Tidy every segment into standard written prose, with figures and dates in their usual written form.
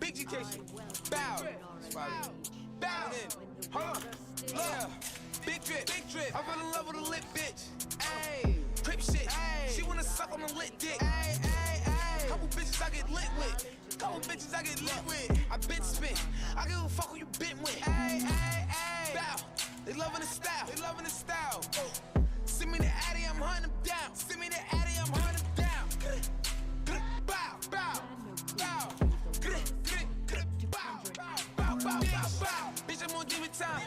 Big GK. Bow. Bow. Hold on. Yeah. Big drip. I fell in love with a lit bitch. Ayy. Crip shit. Ayy. She wanna suck on a lit dick. Ayy, ayy, ayy. Couple bitches I get lit with. Couple bitches I get lit with. I been spit. I give a fuck who you been with. Ayy, ayy, ayy. Bow. They loving the style. They loving the style. Send me the Addy, I'm hunting them down. Send me the Addy, I'm hunting them down. Bow, bow, bow. Bow, bow, bow, bow, bow. Bitch, I'm on demon time.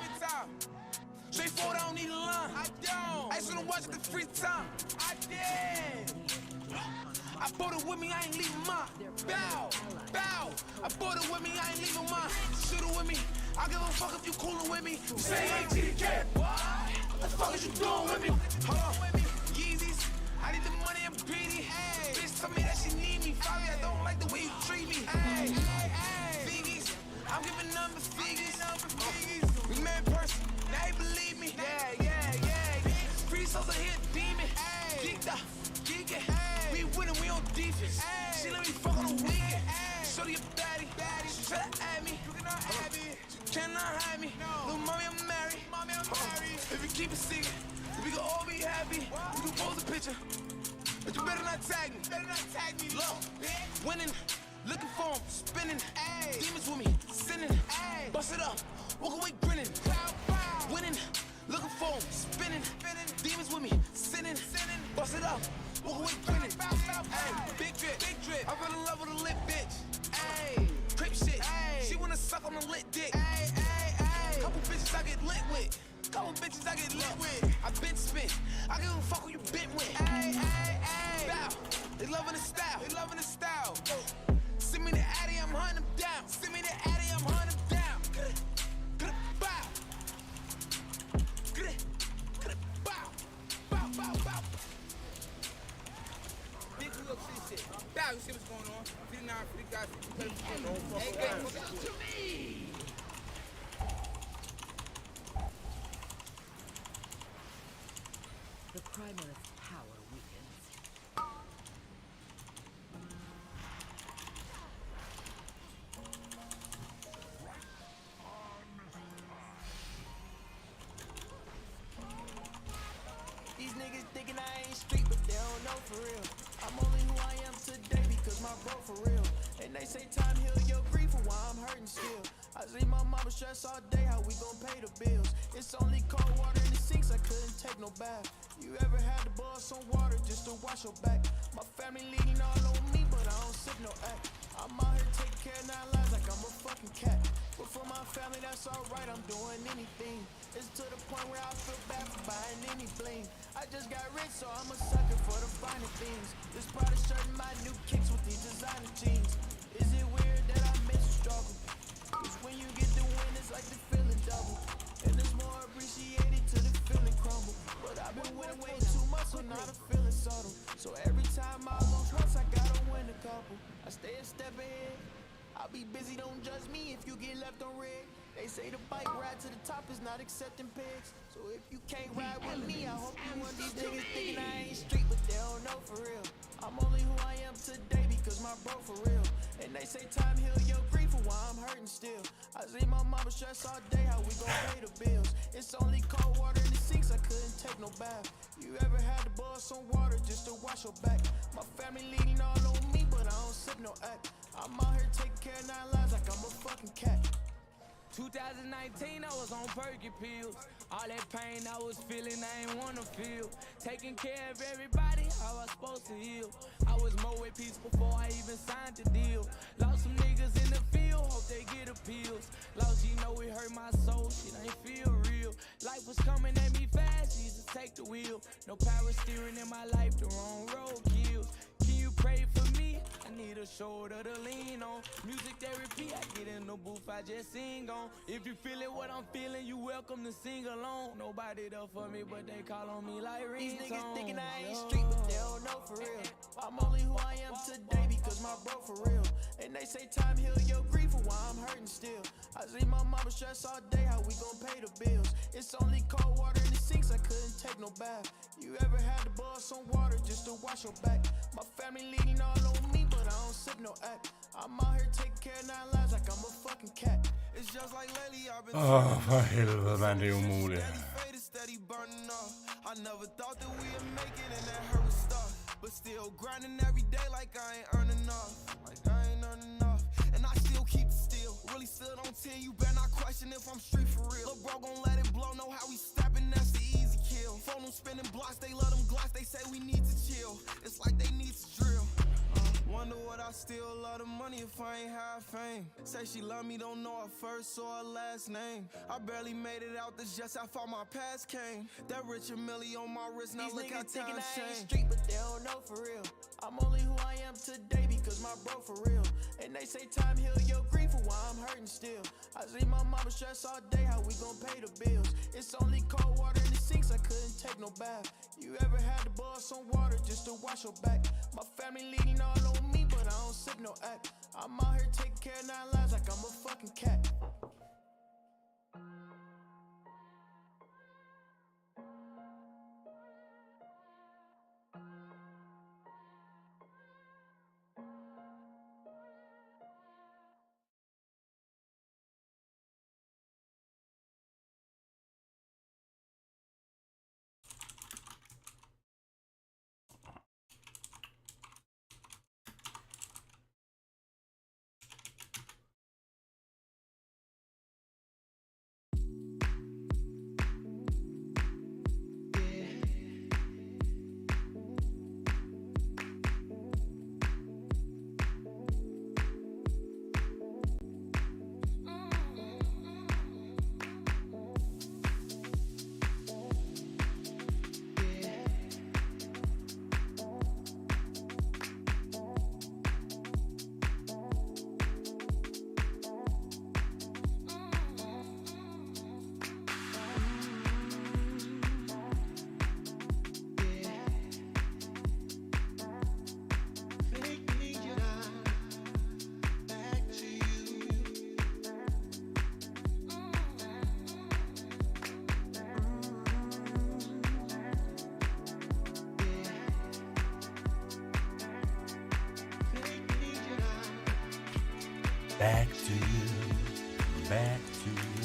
Straightforward, I don't need a line. I don't. I just wanna watch it the free time. I did. I bought it with me, I ain't leaving mine. Bow, bow. I bought it with me, I ain't leaving mine. Shoot it with me. I give a fuck if you coolin' with me. Say ain't GDK. What the fuck is you doing with me? Hold on. Yeezys. I need the money, I'm greedy. Ay. Bitch told me that she need me. Probably I don't like the way you treat me. Ay, ay, ay. Figgies. I'm giving number figures. We met in person. Now he believe me. Yeah. Free souls are here, demon. Geeked up, geeking. We winning, we on defense. She let me fuck on the weekend. Shorty a baddie. She try to add me. You cannot add me. You cannot hide me. Little mommy, I'm married. If you keep it secret, we can all be happy. We can pose a picture. But you better not tag me. Look, winning. Looking for him, spinning. Demons with me, sinning. Bust it up, walk away grinning. Winning, looking for him, spinning. Demons with me, sinning. Bust it up, walk away grinning. Big drip. I fell in love with a lit bitch. Crip shit. She wanna suck on a lit dick. Couple bitches I get lit with. I been spit. I give a fuck who you been with. Bow. They loving the style. Send me the Addy, I'm hunting them down. Bow. Bow. Big New York City shit. Bow, you see what's going on? 59 for the guys. Don't fuck around. To me. The primalist power weakens. These niggas thinking I ain't street, but they don't know for real. I'm only who I am today because my bro for real. And they say time heal your grief for why I'm hurting still. I see my mama stress all day, how we gon' pay the bills. It's only cold water in the sinks, I couldn't take no bath. You ever had to boil some water just to wash your back? My family leaning all on me, but I don't sip no act. I'm out here taking care of 9 lives like I'm a fucking cat. But for my family, that's alright, I'm doing anything. It's to the point where I feel bad for buying any bling. I just got rich, so I'm a sucker for the finer things. This Prada shirt and my new kicks with these designer jeans. Is it weird that I miss the struggle? Cause when you get the win, it's like the feeling double. And it's more appreciated to the feeling crumble. But I've been winning way too much, so now the feeling subtle. So every time I lose once, I gotta win a couple. I stay a step ahead. I'll be busy, don't judge me if you get left on red. They say the bike ride to the top is not accepting pigs. So if you can't ride with me, I hope you want these niggas thinking I ain't street, but they don't know for real. I'm only who I am today because my bro for real. And they say time heal your grief for why I'm hurting still. I see my mama stress all day, how we gon' pay the bills. It's only cold water in the sinks, I couldn't take no bath. You ever had to boil some water just to wash your back? My family leaning all on me, but I don't sip no act. I'm out here taking care of 9 lives like I'm a fucking cat. 2019, I was on Perky pills. All that pain I was feeling, I ain't wanna feel. Taking care of everybody, how I supposed to heal. I was more at peace before I even signed the deal. Lost some niggas in the field, hope they get appeals. Lost, you know it hurt my soul, shit ain't feel real. Life was coming at me fast, Jesus take the wheel. No power steering in my life, the wrong road kills. Can you pray for me? I need a shoulder to lean on. Music therapy, I get in the booth, I just sing on. If you feeling what I'm feeling, you welcome to sing along. Nobody there for me, but they call on me like ringtone. These niggas thinking I ain't street, but they don't know for real. I'm only who I am today because my bro for real. And they say time heal your grief for why I'm hurting still. I see my mama stress all day, how we gon' pay the bills. It's only cold water in the sinks, I couldn't take no bath. You ever had to boil some water just to wash your back? My family leaning all on me, but I don't sip no act. I'm out here taking care of 9 lives like I'm a fucking cat. It's just like lately I've been För helvete, men det är omöjligt. steady burning off. I never thought that we'd make it and that hurt would stop. But still grinding every day like I ain't earning enough. Like I ain't earning enough. And I still keep it still. Really stood on 10, you better not question if I'm street for real. Lil' bro gon' let it blow, know how we steppin', that's the easy kill. Phone them spinning blocks, they love them glocks, they say we need to chill. It's like they need to drill. Wonder what I still love the money if I ain't have fame. Say she love me, don't know her first or her last name. I barely made it out the jets, I thought my past came. That Richard Millie on my wrist, now look how time changed. Street, but they don't know for real. I'm only who I am today because my bro for real. And they say time heal your grief for why I'm hurting still. I see my mama stress all day, how we gon' pay the bills. It's only cold water in the sinks, I couldn't take no bath. You ever had to boil some water just to wash your back? My family leaning all on me, but I don't sip no act. I'm out here taking care of 9 lives like I'm a fucking cat. Back to you, back to you.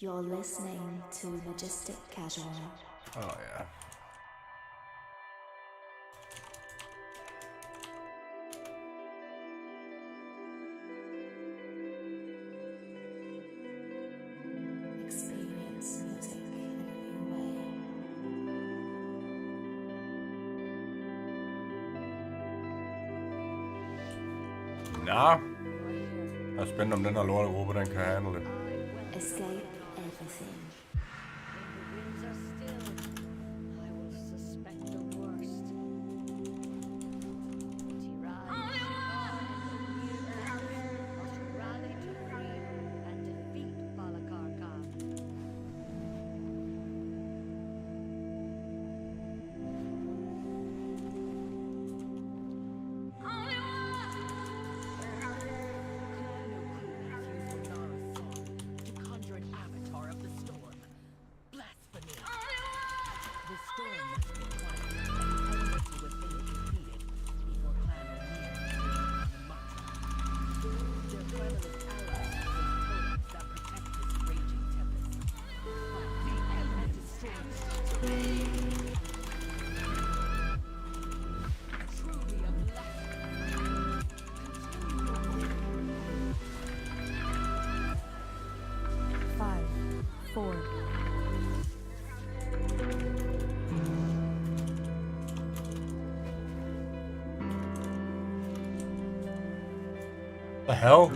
You're listening to Majestic Casual. Oh yeah. Experience music in a new way. Nå. Jeg er spændt om den her lortegruppe, den kan handle det. Escape everything. When the winds are still, I will suspect the worst. Tirage must rally to free and defeat Balakar Khan. To conjure an avatar of the storm. Blasphemy. The storm must be quiet, and the elements within it defeated before Clan O'Neill on the march. Their primalist allies are totems that protect this raging tempest. But the element destroys. Truly a blessing. Five, four, The hell?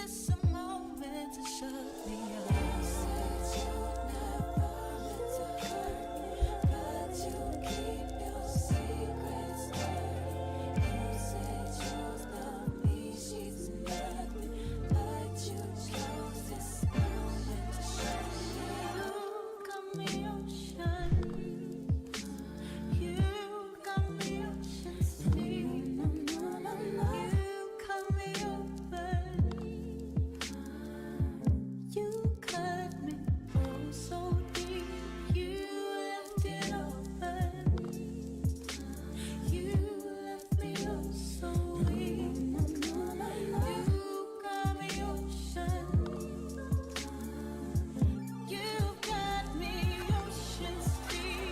this a moment to shut me up? You said you'd never meant to hurt me, but you keep your secrets dirty. You said you love me, she's nothing, but you chose this moment to shut me up. You got me ocean. You got me ocean sleep. You cut me open. You cut me oh so deep. You left it open. You left me oh so weak. You got me ocean. You got me ocean deep.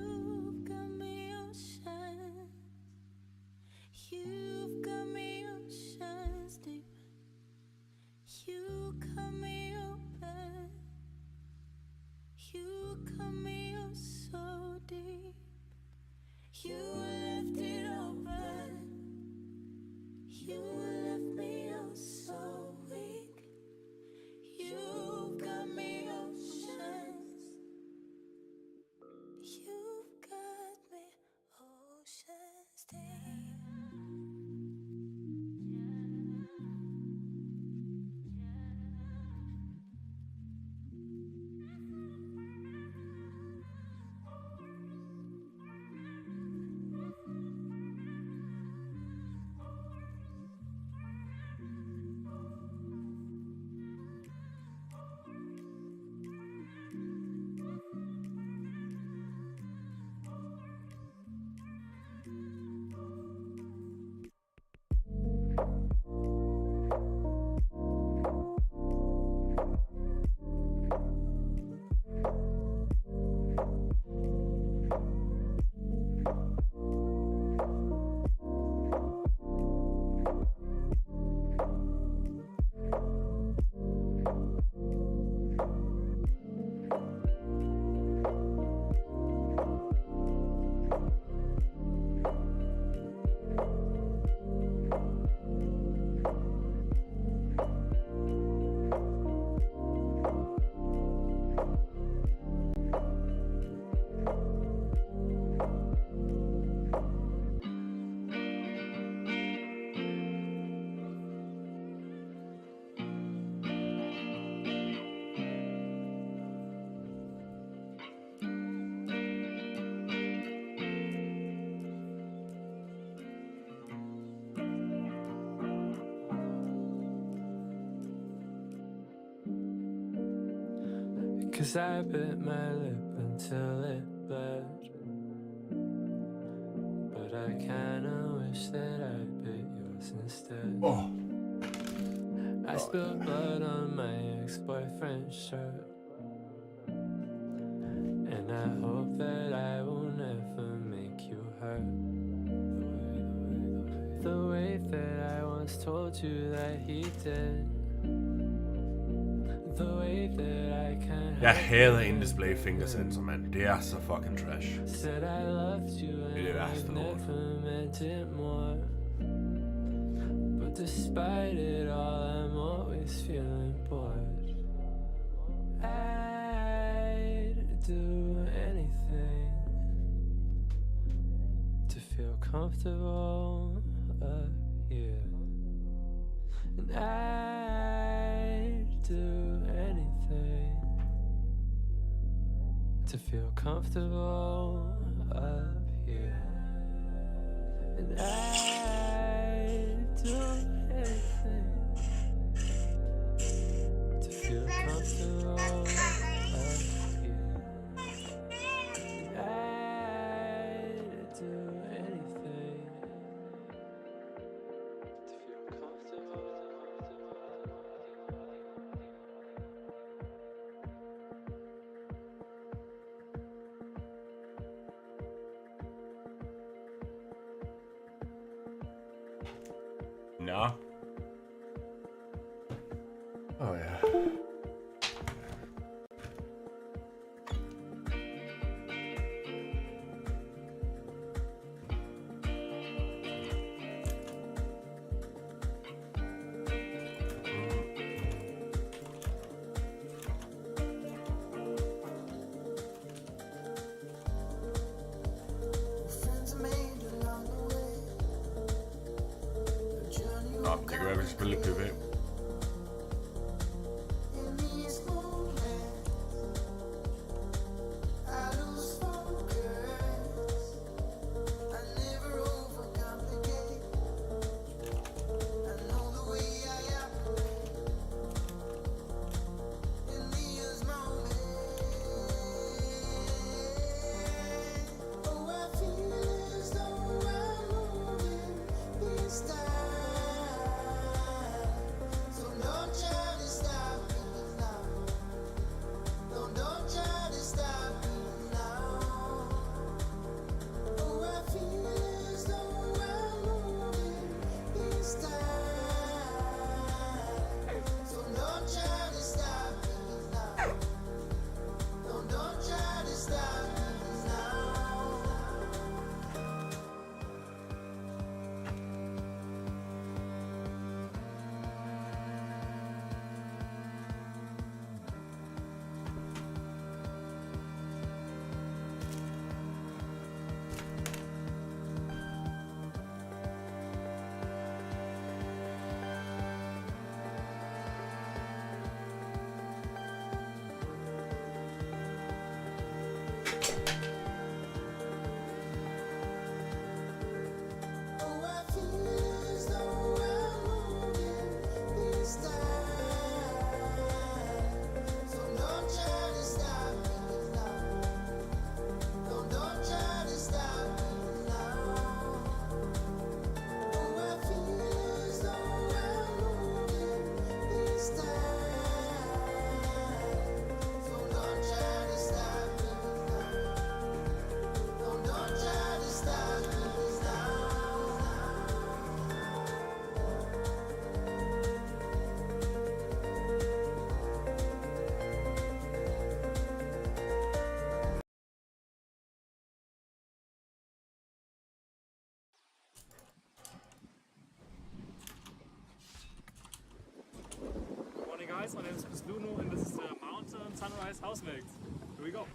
You've got me ocean. You've got me oceans deep. You cut me open. You cut me oh so deep. You left it open. You left me oh so weak. You've got me oceans. You've got me oceans deep. Cause I bit my lip until it bled, but I kinda wish that I bit yours instead. Oh, I spilled blood on my ex-boyfriend's shirt, and I hope that I will never make you hurt. The way that I once told you that he did. The way that I can't. jeg hader in-display fingersensor, mand. Det er så fucking trash. Said I loved you and Det er det værste I lort. never meant it more. But despite it all, I'm always feeling bored. I'd do anything to feel comfortable up here. And I'd do anything to feel comfortable up here. And I'd do anything to feel comfortable up here. And I'd do anything Nå. Ja. Nå, det kan være, at vi skal spille lidt PvP. Morning guys, my name is Luno and this is the Mountain Sunrise House Mix. Here we go.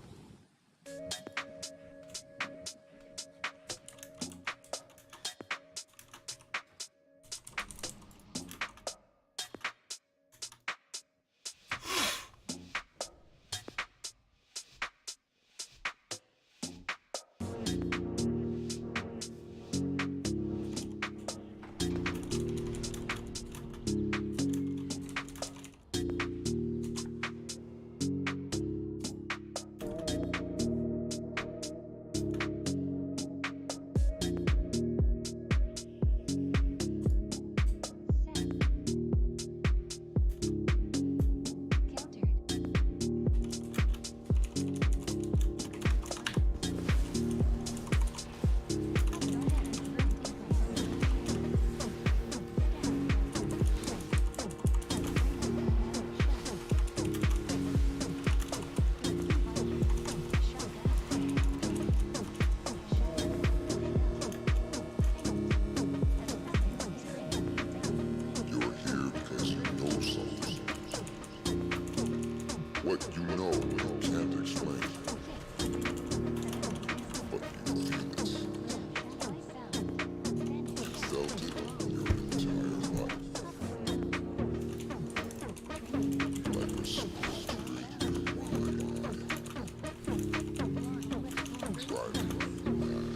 What you know you can't explain, but you feel it. You felt it your entire life. Like we're supposed to read your mind, driving you mad.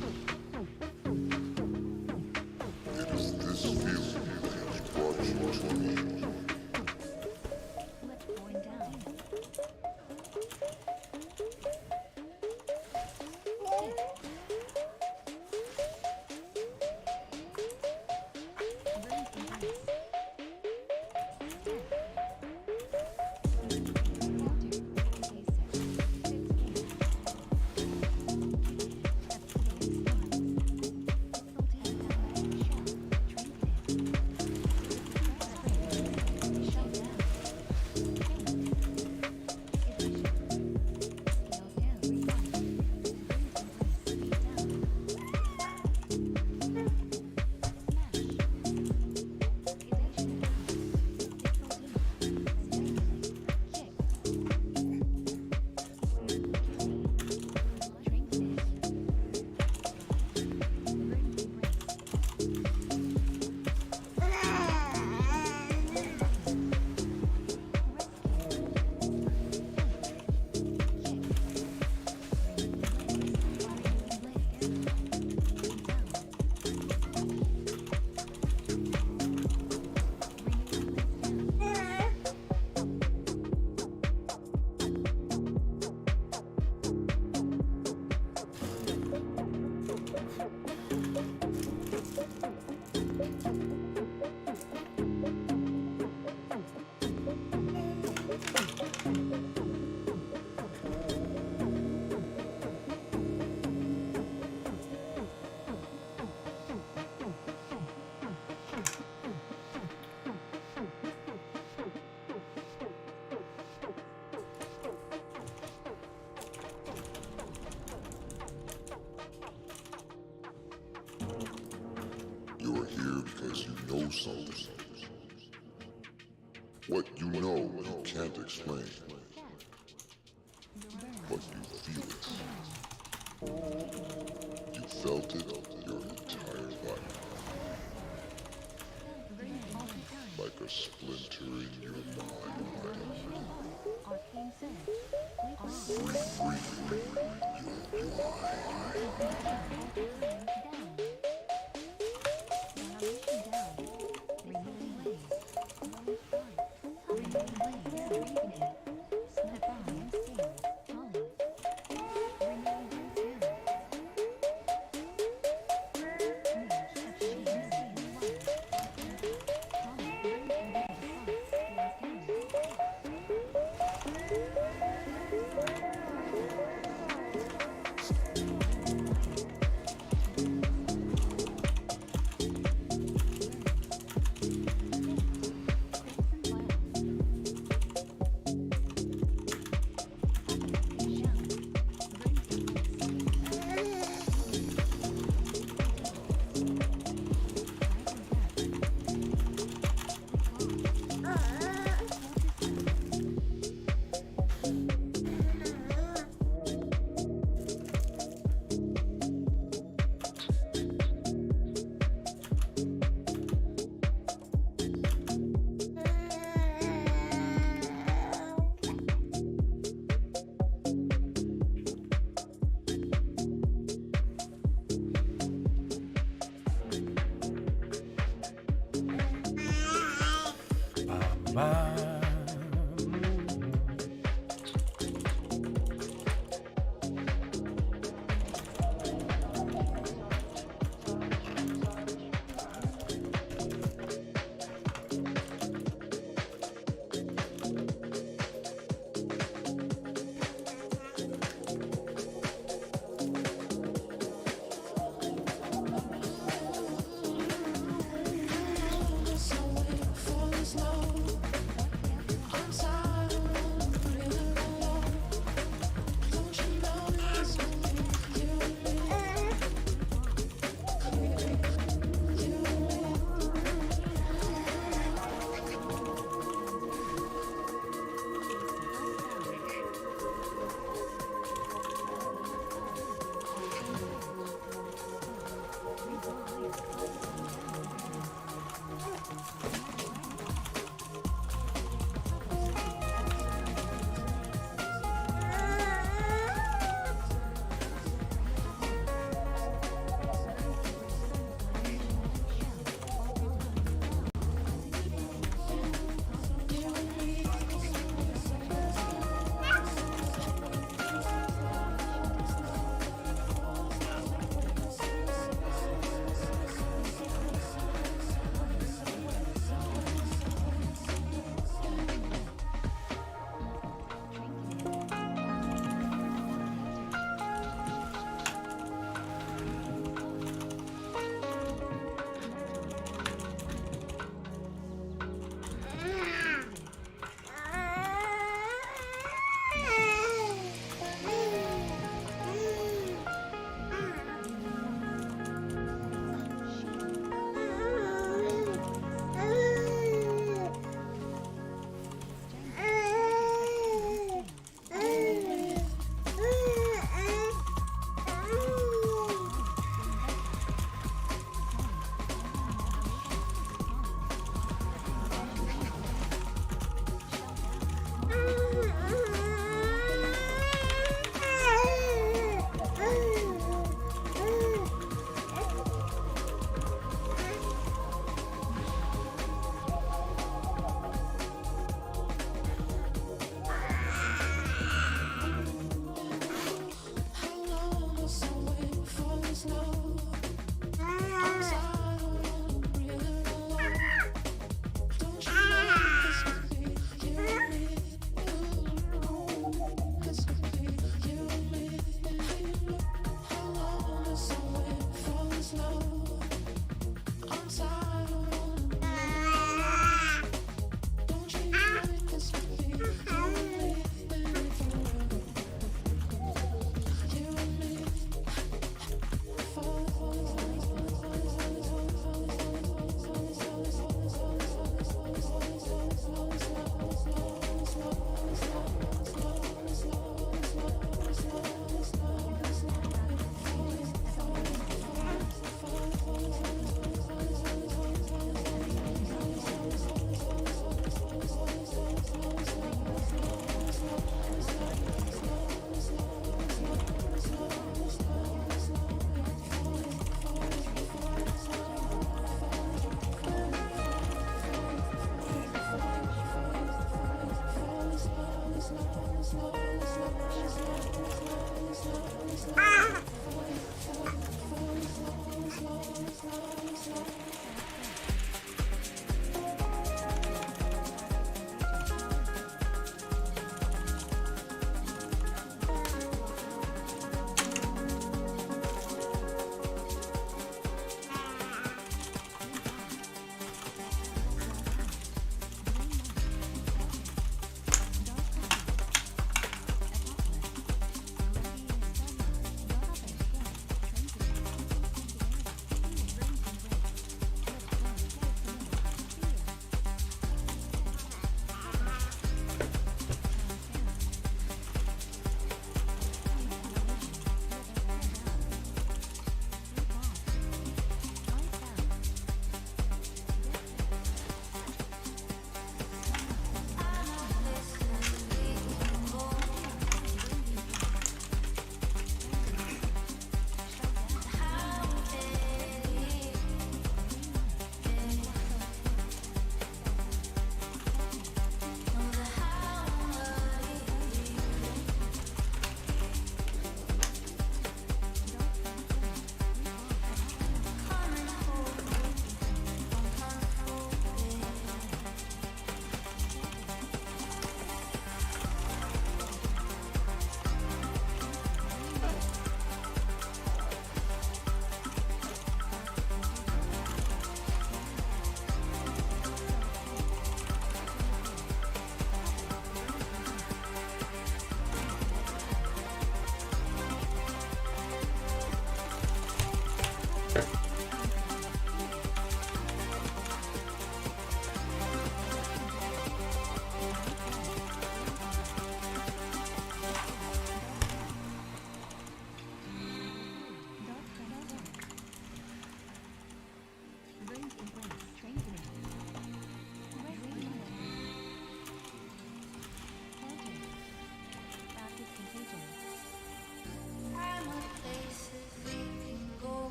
It is this feeling that has brought you to me. You are here because you know something. What you know, you can't explain. But you feel it. You felt it your entire life. Like a splinter in your mind. Free your mind.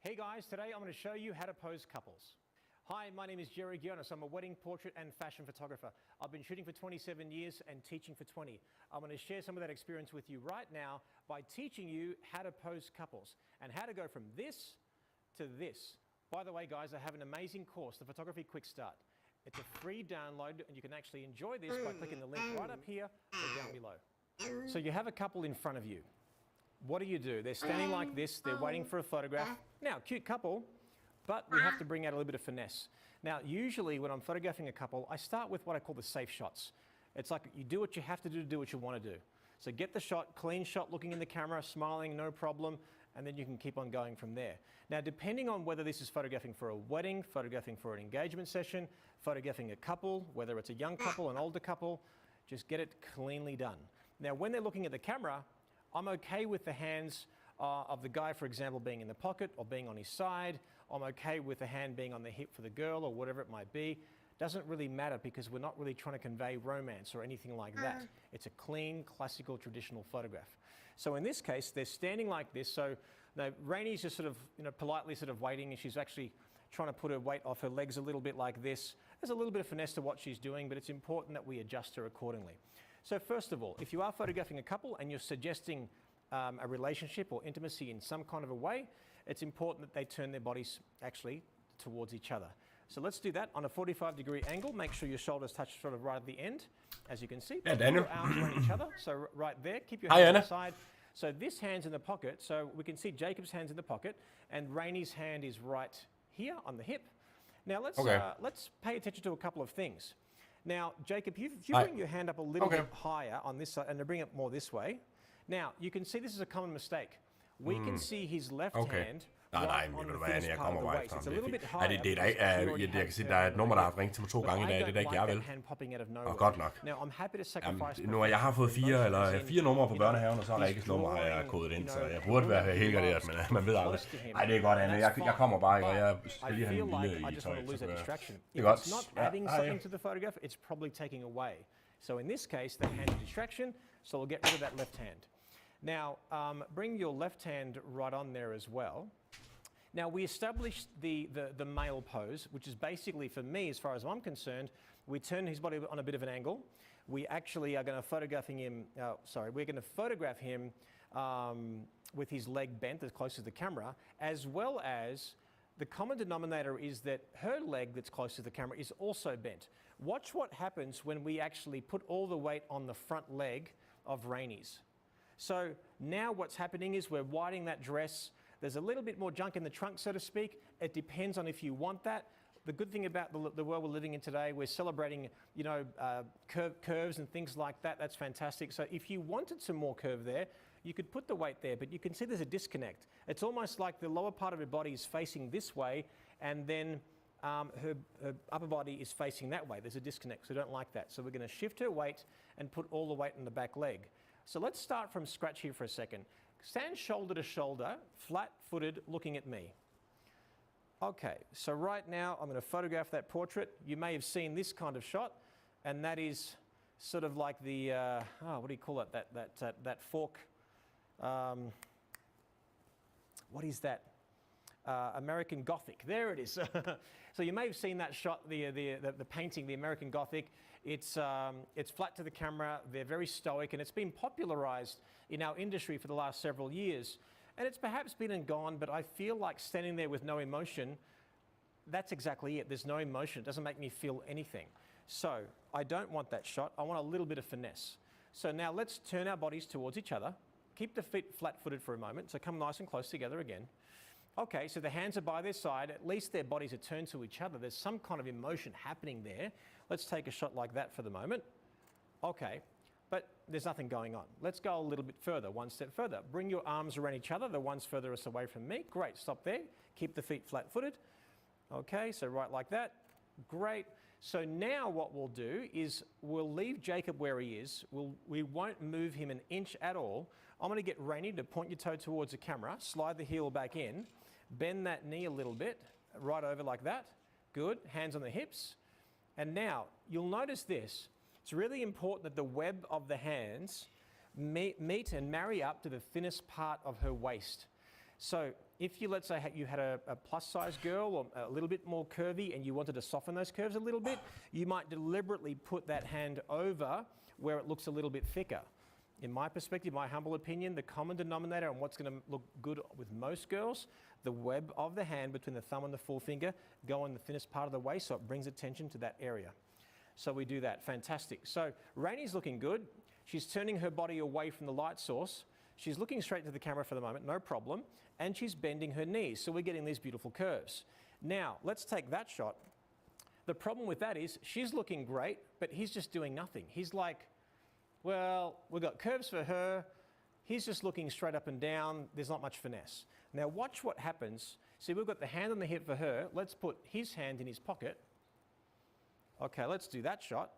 Hey guys, today I'm going to show you how to pose couples. Hi, my name is Jerry Gionis. I'm a wedding portrait and fashion photographer. I've been shooting for 27 years and teaching for 20. I'm going to share some of that experience with you right now by teaching you how to pose couples and how to go from this to this. By the way, guys, I have an amazing course, the Photography Quick Start. It's a free download and you can actually enjoy this by clicking the link right up here or down below. So you have a couple in front of you. What do? They're standing like this, they're waiting for a photograph. Now, cute couple, but we have to bring out a little bit of finesse. Now, usually when I'm photographing a couple, I start with what I call the safe shots. It's like you do what you have to do what you want to do. So get the shot, clean shot, looking in the camera, smiling, no problem, and then you can keep on going from there. Now, depending on whether this is photographing for a wedding, photographing for an engagement session, photographing a couple, whether it's a young couple, an older couple, just get it cleanly done. Now, when they're looking at the camera, I'm okay with the hands of the guy, for example, being in the pocket or being on his side. I'm okay with the hand being on the hip for the girl or whatever it might be. Doesn't really matter because we're not really trying to convey romance or anything like that. It's a clean, classical, traditional photograph. So in this case, they're standing like this. So Rainie's just sort of, politely sort of waiting, and she's actually trying to put her weight off her legs a little bit like this. There's a little bit of finesse to what she's doing, but it's important that we adjust her accordingly. So first of all, if you are photographing a couple and you're suggesting a relationship or intimacy in some kind of a way, it's important that they turn their bodies actually towards each other. So let's do that on a 45-degree angle. Make sure your shoulders touch sort of right at the end, as you can see. Yeah, Daniel. Your arms around each other. So right there, keep your hands on the side. So this hand's in the pocket. So we can see Jacob's hand's in the pocket, and Rainie's hand is right here on the hip. Now let's pay attention to a couple of things. Now, Jacob, if you bring your hand up a little bit higher on this side, and to bring it more this way. Now, you can see this is a common mistake. We can see his left hand. Nej, men ved du hvad, jeg kommer bare efter ham. Det er jeg kan se, der er et nummer, der har ringet til mig 2 gange i dag. Det er da ikke jeg, vel? Og godt nok. Nu jeg har fået 4 numre på børnehaven, og så er der ikke et nummer, jeg har kodet ind, så jeg burde være helt garderet, men man ved aldrig. Nej, det er godt, Anne. Jeg kommer bare, ikke, og jeg skal lige have en lille i tøj. Det er godt. It's probably taking away. So in this case, the hand is distraction, so we'll get rid of that left hand. Now, bring your left hand right on there as well. Now, we established the male pose, which is basically, for me, as far as I'm concerned, we turn his body on a bit of an angle. We actually are going to photograph him, we're going to photograph him with his leg bent as close to the camera, as well as the common denominator is that her leg that's close to the camera is also bent. Watch what happens when we actually put all the weight on the front leg of Rainie's. So now what's happening is we're widening that dress. There's a little bit more junk in the trunk, so to speak. It depends on if you want that. The good thing about the world we're living in today, we're celebrating, curves and things like that. That's fantastic. So if you wanted some more curve there, you could put the weight there, but you can see there's a disconnect. It's almost like the lower part of her body is facing this way, and then her upper body is facing that way. There's a disconnect, so I don't like that. So we're going to shift her weight and put all the weight in the back leg. So let's start from scratch here for a second. Stand shoulder to shoulder, flat-footed, looking at me. Okay, so right now I'm going to photograph that portrait. You may have seen this kind of shot, and that is sort of like the, what do you call it, that fork, what is that? American Gothic, there it is. So you may have seen that shot, the painting, the American Gothic. It's flat to the camera, they're very stoic, and it's been popularized in our industry for the last several years. And it's perhaps been and gone, but I feel like standing there with no emotion, that's exactly it. There's no emotion, it doesn't make me feel anything. So I don't want that shot, I want a little bit of finesse. So now let's turn our bodies towards each other. Keep the feet flat-footed for a moment, so come nice and close together again. Okay, so the hands are by their side, at least their bodies are turned to each other. There's some kind of emotion happening there. Let's take a shot like that for the moment. Okay, but there's nothing going on. Let's go a little bit further, one step further. Bring your arms around each other, the ones furthest away from me. Great, stop there. Keep the feet flat-footed. Okay, so right like that. Great. So now what we'll do is we'll leave Jacob where he is. We won't move him an inch at all. I'm going to get Rainie to point your toe towards the camera, slide the heel back in, bend that knee a little bit, right over like that. Good, hands on the hips. And now, you'll notice this. It's really important that the web of the hands meet and marry up to the thinnest part of her waist. So if you, let's say, you had a plus-size girl or a little bit more curvy and you wanted to soften those curves a little bit, you might deliberately put that hand over where it looks a little bit thicker. In my perspective, my humble opinion, the common denominator and what's going to look good with most girls, the web of the hand between the thumb and the forefinger go on the thinnest part of the waist, so it brings attention to that area. So we do that. Fantastic. So Rainey's looking good. She's turning her body away from the light source. She's looking straight to the camera for the moment, no problem. And she's bending her knees, so we're getting these beautiful curves. Now, let's take that shot. The problem with that is she's looking great, but he's just doing nothing. He's like, well, we've got curves for her. He's just looking straight up and down. There's not much finesse. Now watch what happens. See, we've got the hand on the hip for her. Let's put his hand in his pocket. Okay, let's do that shot.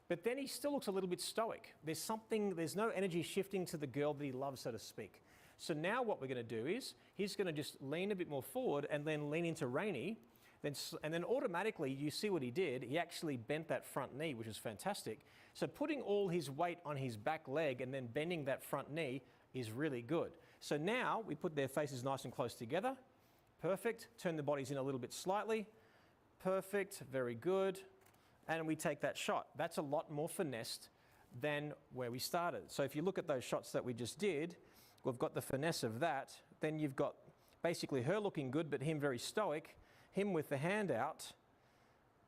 But then he still looks a little bit stoic. There's no energy shifting to the girl that he loves, so to speak. So now what we're going to do is he's going to just lean a bit more forward and then lean into Rainey. And then automatically, you see what he did. He actually bent that front knee, which is fantastic. So putting all his weight on his back leg and then bending that front knee is really good. So now we put their faces nice and close together. Perfect. Turn the bodies in a little bit slightly. Perfect. Very good. And we take that shot. That's a lot more finessed than where we started. So if you look at those shots that we just did, we've got the finesse of that. Then you've got basically her looking good, but him very stoic. Him with the hand out,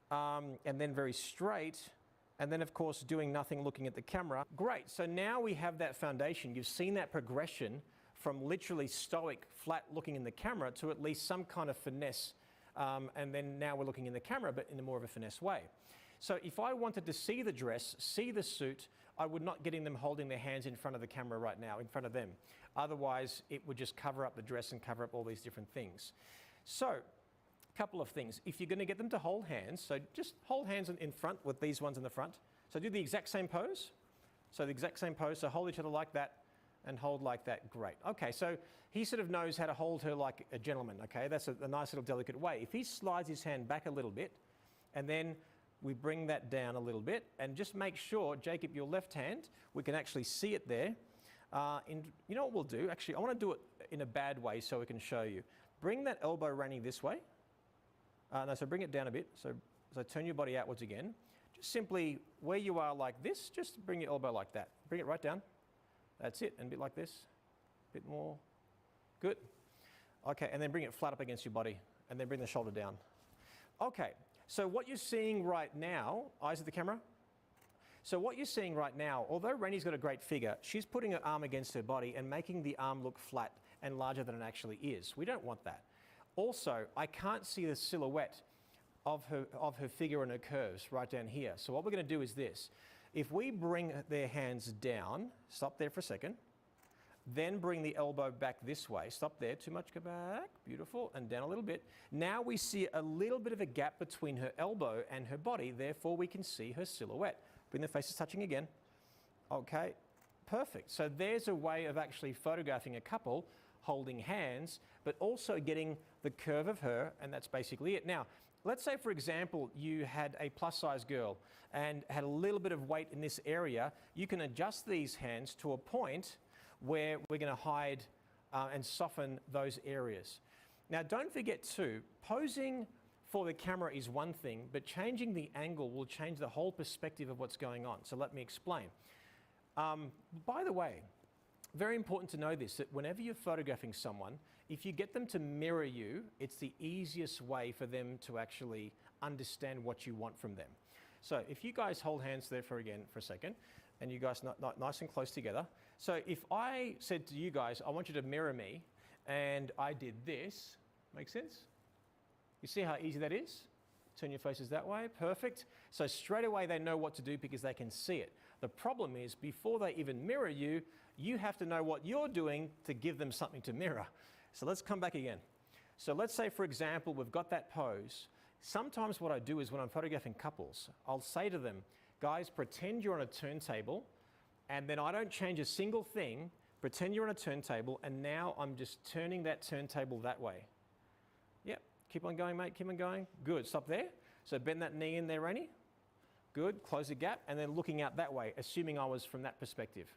and then very straight, and then of course doing nothing, looking at the camera. Great, so now we have that foundation. You've seen that progression from literally stoic, flat looking in the camera to at least some kind of finesse, and then now we're looking in the camera, but in a more of a finesse way. So if I wanted to see the dress, see the suit, I would not get them holding their hands in front of the camera right now, in front of them. Otherwise, it would just cover up the dress and cover up all these different things. So, couple of things. If you're going to get them to hold hands, so just hold hands in front with these ones in the front. So do the exact same pose. So the exact same pose. So hold each other like that and hold like that. Great. Okay, so he sort of knows how to hold her like a gentleman. Okay, that's a nice little delicate way. If he slides his hand back a little bit and then we bring that down a little bit and just make sure, Jacob, your left hand, we can actually see it there. You know what we'll do? Actually, I want to do it in a bad way so we can show you. Bring that elbow running this way. So bring it down a bit. So turn your body outwards again. Just simply where you are like this, just bring your elbow like that. Bring it right down. That's it. And a bit like this. A bit more. Good. Okay, and then bring it flat up against your body. And then bring the shoulder down. Okay, so what you're seeing right now, eyes at the camera. So what you're seeing right now, although Rainey's got a great figure, she's putting her arm against her body and making the arm look flat and larger than it actually is. We don't want that. Also, I can't see the silhouette of her figure and her curves right down here. So what we're going to do is this. If we bring their hands down, stop there for a second, then bring the elbow back this way. Stop there, too much, go back, beautiful, and down a little bit. Now we see a little bit of a gap between her elbow and her body, therefore we can see her silhouette. Bring the faces touching again. Okay, perfect. So there's a way of actually photographing a couple holding hands, but also getting the curve of her, and that's basically it. Now, let's say, for example, you had a plus-size girl and had a little bit of weight in this area. You can adjust these hands to a point where we're going to hide and soften those areas. Now, don't forget too, posing for the camera is one thing, but changing the angle will change the whole perspective of what's going on. So let me explain. By the way, very important to know this, that whenever you're photographing someone, if you get them to mirror you, it's the easiest way for them to actually understand what you want from them. So if you guys hold hands there for a second, and you guys not nice and close together. So if I said to you guys, I want you to mirror me, and I did this, make sense? You see how easy that is? Turn your faces that way, perfect. So straight away they know what to do because they can see it. The problem is, before they even mirror you, you have to know what you're doing to give them something to mirror. So let's come back again. So let's say, for example, we've got that pose. Sometimes what I do is when I'm photographing couples, I'll say to them, guys, pretend you're on a turntable, and then I don't change a single thing. Pretend you're on a turntable, and now I'm just turning that turntable that way. Yep, keep on going, mate, keep on going. Good, stop there. So bend that knee in there, Rainey. Good, close the gap, and then looking out that way, assuming I was from that perspective.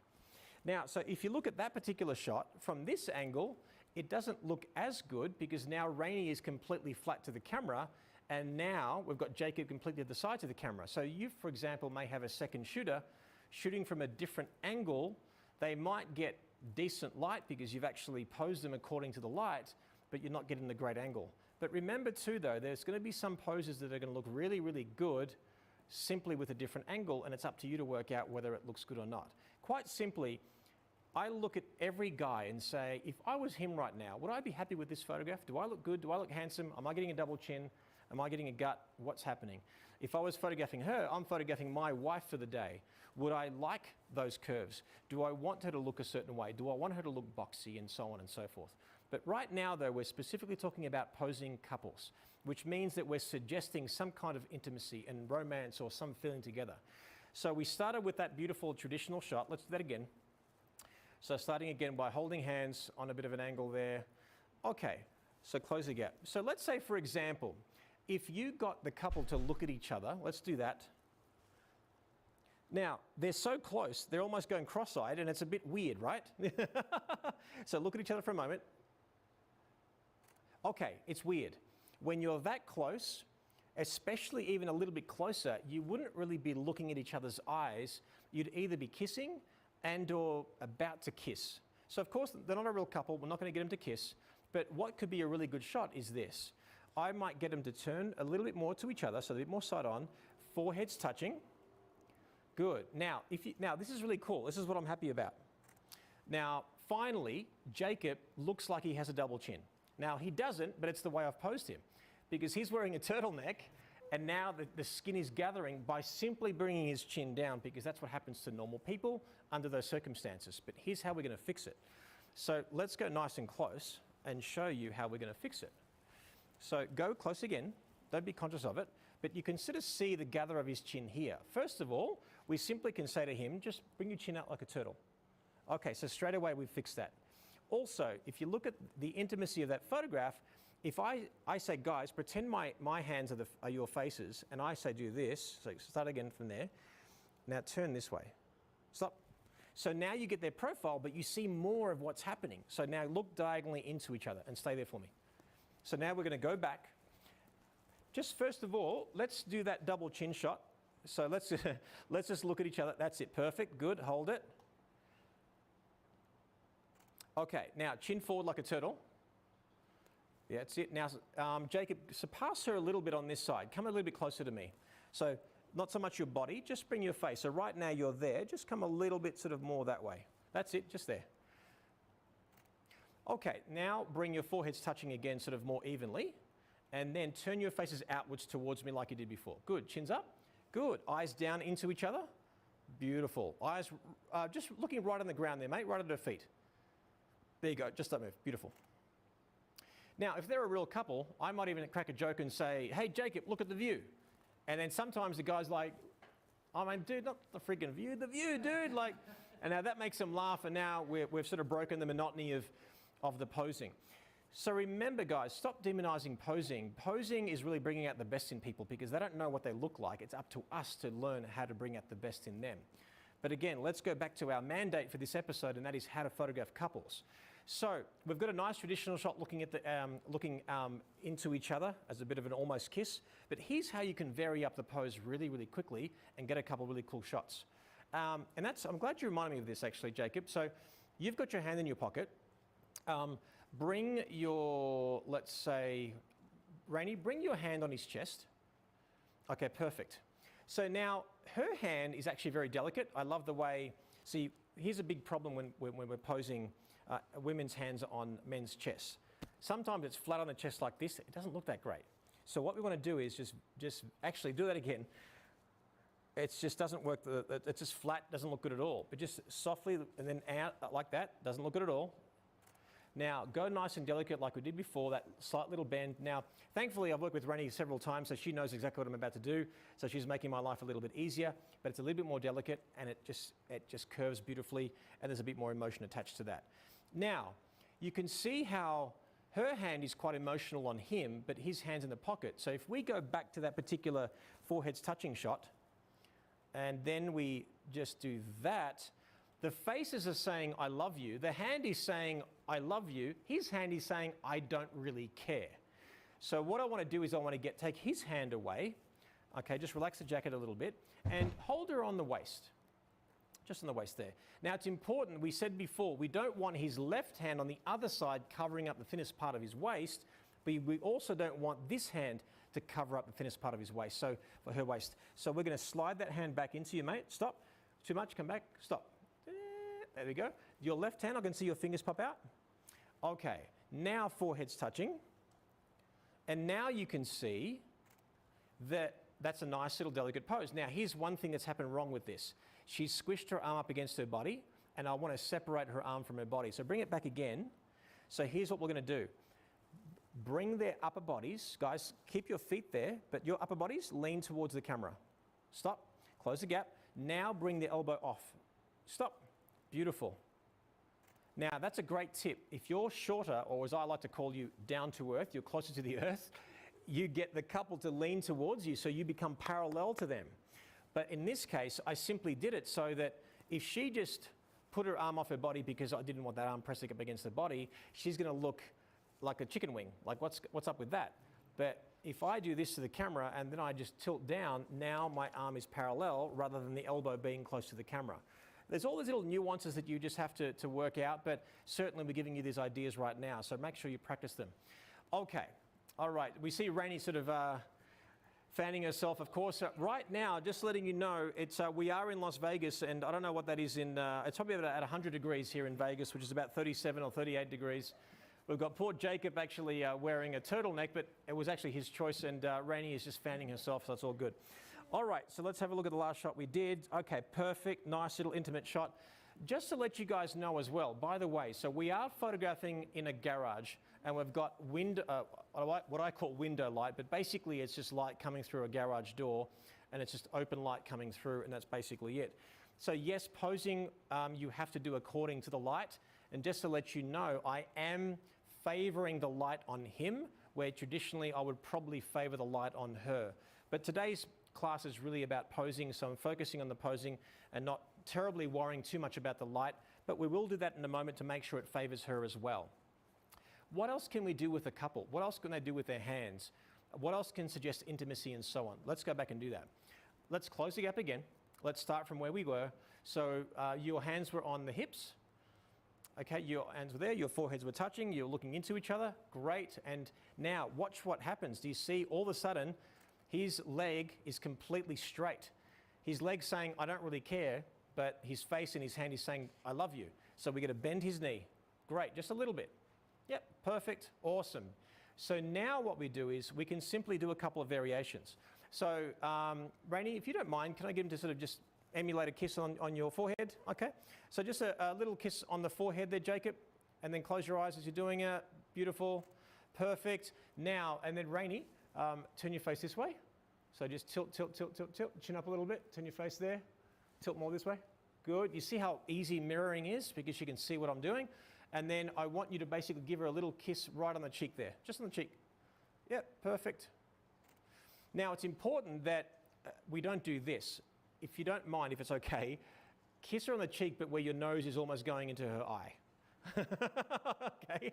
Now, so if you look at that particular shot, from this angle, it doesn't look as good because now Rainey is completely flat to the camera, and now we've got Jacob completely to the sides of the camera. So you, for example, may have a second shooter shooting from a different angle. They might get decent light because you've actually posed them according to the light, but you're not getting the great angle. But remember too though, there's going to be some poses that are going to look really, really good simply with a different angle, and it's up to you to work out whether it looks good or not. Quite simply, I look at every guy and say, if I was him right now, would I be happy with this photograph? Do I look good? Do I look handsome? Am I getting a double chin? Am I getting a gut? What's happening? If I was photographing her, I'm photographing my wife for the day. Would I like those curves? Do I want her to look a certain way? Do I want her to look boxy, and so on and so forth? But right now, though, we're specifically talking about posing couples, which means that we're suggesting some kind of intimacy and romance or some feeling together. So we started with that beautiful traditional shot. Let's do that again. So starting again by holding hands on a bit of an angle there. Okay, so close the gap. So let's say, for example, if you got the couple to look at each other, let's do that. Now, they're so close, they're almost going cross-eyed, and it's a bit weird, right? So look at each other for a moment. Okay, it's weird. When you're that close, especially even a little bit closer, you wouldn't really be looking at each other's eyes. You'd either be kissing and or about to kiss. So of course, they're not a real couple. We're not going to get them to kiss. But what could be a really good shot is this. I might get them to turn a little bit more to each other, so a bit more side on, foreheads touching. Good. Now, now this is really cool. This is what I'm happy about. Now, finally, Jacob looks like he has a double chin. Now, he doesn't, but it's the way I've posed him, because he's wearing a turtleneck, and now the skin is gathering by simply bringing his chin down, because that's what happens to normal people under those circumstances. But here's how we're going to fix it. So let's go nice and close and show you how we're going to fix it. So go close again. Don't be conscious of it. But you can sort of see the gather of his chin here. First of all, we simply can say to him, just bring your chin out like a turtle. Okay, so straight away we've fixed that. Also, if you look at the intimacy of that photograph, if I say, guys, pretend my hands are your faces, and I say do this, so start again from there. Now turn this way. Stop. So now you get their profile, but you see more of what's happening. So now look diagonally into each other and stay there for me. So now we're going to go back. Just first of all, let's do that double chin shot. So let's just look at each other. That's it. Perfect. Good. Hold it. Okay. Now chin forward like a turtle. Yeah, that's it. Now, Jacob, surpass her a little bit on this side. Come a little bit closer to me. So not so much your body, just bring your face. So right now you're there. Just come a little bit sort of more that way. That's it. Just there. Okay. Now bring your foreheads touching again sort of more evenly. And then turn your faces outwards towards me like you did before. Good. Chins up. Good. Eyes down into each other. Beautiful. Eyes just looking right on the ground there, mate, right at her feet. There you go. Just that move. Beautiful. Now, if they're a real couple, I might even crack a joke and say, hey, Jacob, look at the view. And then sometimes the guy's like, I mean, dude, not the freaking view, the view, dude. Like, and now that makes them laugh, and now we've sort of broken the monotony of the posing. So remember, guys, stop demonizing posing. Posing is really bringing out the best in people because they don't know what they look like. It's up to us to learn how to bring out the best in them. But again, let's go back to our mandate for this episode, and that is how to photograph couples. So we've got a nice traditional shot looking at into each other as a bit of an almost kiss. But here's how you can vary up the pose really, really quickly and get a couple of really cool shots. And I'm glad you reminded me of this, actually, Jacob. So you've got your hand in your pocket. Bring your, let's say, Rainey, bring your hand on his chest. Okay, perfect. So now her hand is actually very delicate. I love the way, see, here's a big problem when we're posing women's hands on men's chests. Sometimes it's flat on the chest like this. It doesn't look that great. So what we want to do is just actually do that again. It just doesn't work. It's just flat, doesn't look good at all. But just softly and then out like that, doesn't look good at all. Now, go nice and delicate like we did before, that slight little bend. Now, thankfully, I've worked with Rainey several times, so she knows exactly what I'm about to do. So she's making my life a little bit easier, but it's a little bit more delicate, and it just curves beautifully, and there's a bit more emotion attached to that. Now, you can see how her hand is quite emotional on him, but his hand's in the pocket. So if we go back to that particular foreheads touching shot, and then we just do that, The faces are saying, I love you. The hand is saying, I love you. His hand is saying, I don't really care. So what I want to do is I want to take his hand away. Okay, just relax the jacket a little bit and hold her on the waist. Just on the waist there. Now it's important, we said before, we don't want his left hand on the other side covering up the thinnest part of his waist, but we also don't want this hand to cover up the thinnest part of his waist, so for her waist. So we're going to slide that hand back into you, mate. Stop. Too much, come back, stop. There we go. Your left hand, I can see your fingers pop out. Okay, now forehead's touching. And now you can see that that's a nice little delicate pose. Now here's one thing that's happened wrong with this. She's squished her arm up against her body, and I want to separate her arm from her body. So bring it back again. So here's what we're going to do. Bring their upper bodies. Guys, keep your feet there, but your upper bodies lean towards the camera. Stop. Close the gap. Now bring the elbow off. Stop. Beautiful. Now that's a great tip. If you're shorter, or as I like to call you, down to earth, you're closer to the earth, you get the couple to lean towards you so you become parallel to them. But in this case, I simply did it so that if she just put her arm off her body because I didn't want that arm pressing up against her body, she's going to look like a chicken wing. Like, what's up with that? But if I do this to the camera and then I just tilt down, now my arm is parallel rather than the elbow being close to the camera. There's all these little nuances that you just have to work out, but certainly we're giving you these ideas right now, so make sure you practice them. Okay, all right, we see Rainey sort of fanning herself, of course. Right now, just letting you know, it's we are in Las Vegas, and I don't know what that is in, it's probably at 100 degrees here in Vegas, which is about 37 or 38 degrees. We've got poor Jacob actually wearing a turtleneck, but it was actually his choice, and Rainey is just fanning herself, so it's all good. All right, so let's have a look at the last shot we did. Okay, perfect, nice little intimate shot. Just to let you guys know as well, by the way, so we are photographing in a garage, and we've got what I call window light, but basically it's just light coming through a garage door, and it's just open light coming through, and that's basically it. So yes, posing you have to do according to the light, and just to let you know, I am favoring the light on him, where traditionally I would probably favor the light on her. But today's class is really about posing, so I'm focusing on the posing and not terribly worrying too much about the light, but we will do that in a moment to make sure it favors her as well. What else can we do with a couple? What else can they do with their hands? What else can suggest intimacy and so on? Let's go back and do that. Let's close the gap again. Let's start from where we were. So your hands were on the hips. Okay, your hands were there, your foreheads were touching, you're looking into each other. Great. And now watch what happens. Do you see all of a sudden his leg is completely straight. His leg's saying, I don't really care, but his face and his hand is saying, I love you. So we're going to bend his knee. Great, just a little bit. Yep, perfect, awesome. So now what we do is we can simply do a couple of variations. So Rainey, if you don't mind, can I get him to sort of just emulate a kiss on your forehead? Okay, so just a little kiss on the forehead there, Jacob, and then close your eyes as you're doing it. Beautiful, perfect. Now, and then Rainey, turn your face this way. So just tilt, tilt, tilt, tilt, tilt. Chin up a little bit. Turn your face there. Tilt more this way. Good. You see how easy mirroring is because you can see what I'm doing. And then I want you to basically give her a little kiss right on the cheek there. Just on the cheek. Yep, perfect. Now it's important that we don't do this. If you don't mind, if it's okay, kiss her on the cheek, but where your nose is almost going into her eye. Okay?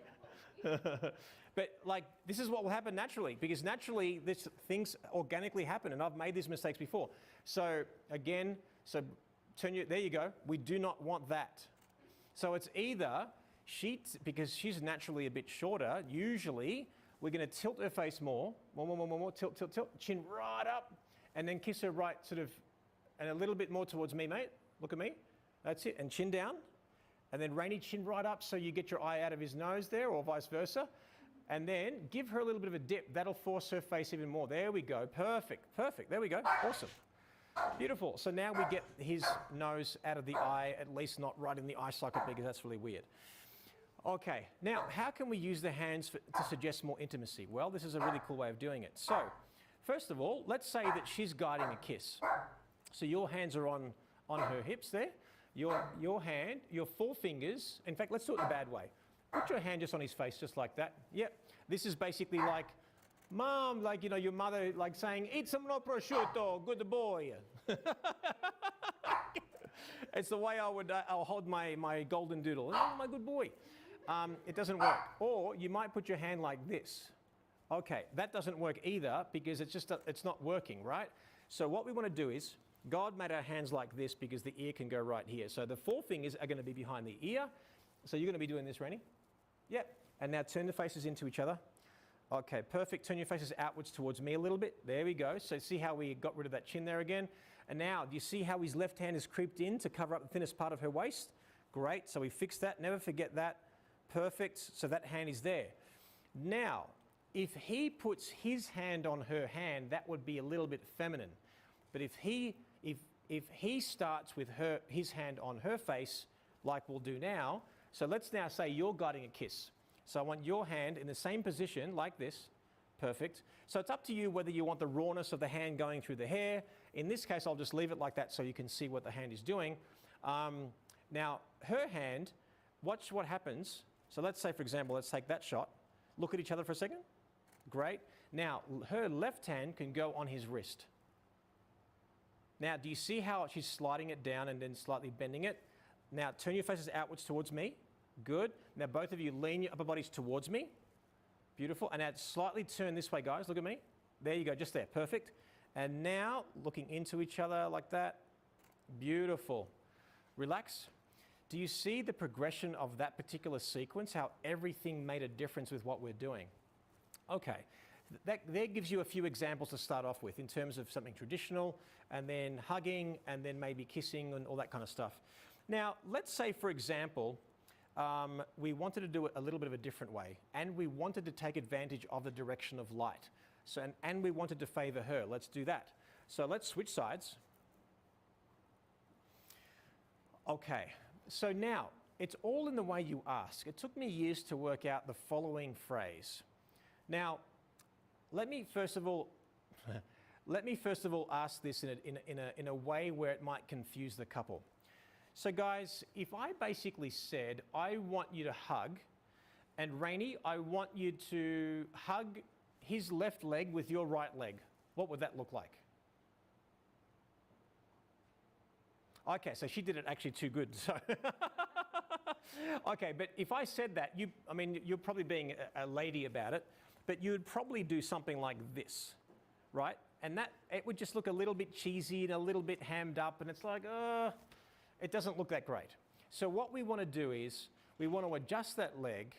But like, this is what will happen naturally, because naturally things organically happen, and I've made these mistakes before. So again, there you go. We do not want that. So it's either because she's naturally a bit shorter, usually we're going to tilt her face more, more, tilt, tilt, tilt, chin right up, and then kiss her right sort of, and a little bit more towards me, mate. Look at me. That's it, and chin down. And then Rainey, chin right up so you get your eye out of his nose there, or vice versa. And then give her a little bit of a dip. That'll force her face even more. There we go. Perfect. Perfect. There we go. Awesome. Beautiful. So now we get his nose out of the eye, at least not right in the eye socket, because that's really weird. Okay. Now, how can we use the hands to suggest more intimacy? Well, this is a really cool way of doing it. So, first of all, let's say that she's guiding a kiss. So your hands are on her hips there. Your hand, your four fingers, in fact, let's do it in a bad way. Put your hand just on his face, just like that. Yep. This is basically like, Mom, like, you know, your mother, like saying, eat some more prosciutto, good boy. It's the way I'll hold my golden doodle. Oh, my good boy. It doesn't work. Or you might put your hand like this. Okay, that doesn't work either because it's not working, right? So what we want to do is, God made our hands like this because the ear can go right here. So the four fingers are going to be behind the ear. So you're going to be doing this, Rennie? Yep. And now turn the faces into each other. Okay, perfect. Turn your faces outwards towards me a little bit. There we go. So see how we got rid of that chin there again? And now, do you see how his left hand has creeped in to cover up the thinnest part of her waist? Great. So we fixed that. Never forget that. Perfect. So that hand is there. Now, if he puts his hand on her hand, that would be a little bit feminine. But if he starts with his hand on her face, like we'll do now, so let's now say you're guiding a kiss. So I want your hand in the same position, like this. Perfect. So it's up to you whether you want the rawness of the hand going through the hair. In this case, I'll just leave it like that so you can see what the hand is doing. Now, her hand, watch what happens. So let's say, for example, let's take that shot. Look at each other for a second. Great. Now, her left hand can go on his wrist. Now, do you see how she's sliding it down and then slightly bending it? Now, turn your faces outwards towards me. Good. Now, both of you lean your upper bodies towards me. Beautiful. And now slightly turn this way, guys. Look at me. There you go, just there. Perfect. And now, looking into each other like that. Beautiful. Relax. Do you see the progression of that particular sequence, how everything made a difference with what we're doing? Okay. That gives you a few examples to start off with in terms of something traditional, and then hugging, and then maybe kissing and all that kind of stuff. Now, let's say, for example, we wanted to do it a little bit of a different way, and we wanted to take advantage of the direction of light. So, and we wanted to favor her. Let's do that. So let's switch sides. Okay, so now, it's all in the way you ask. It took me years to work out the following phrase. Now, let me first of all ask this in a way where it might confuse the couple. So guys, if I basically said, I want you to hug, and Rainey, I want you to hug his left leg with your right leg, what would that look like? Okay, so she did it actually too good. So okay, but if I said that, you're probably being a lady about it, but you would probably do something like this, right? And that, it would just look a little bit cheesy and a little bit hammed up, and it's like, it doesn't look that great. So what we want to do is, we want to adjust that leg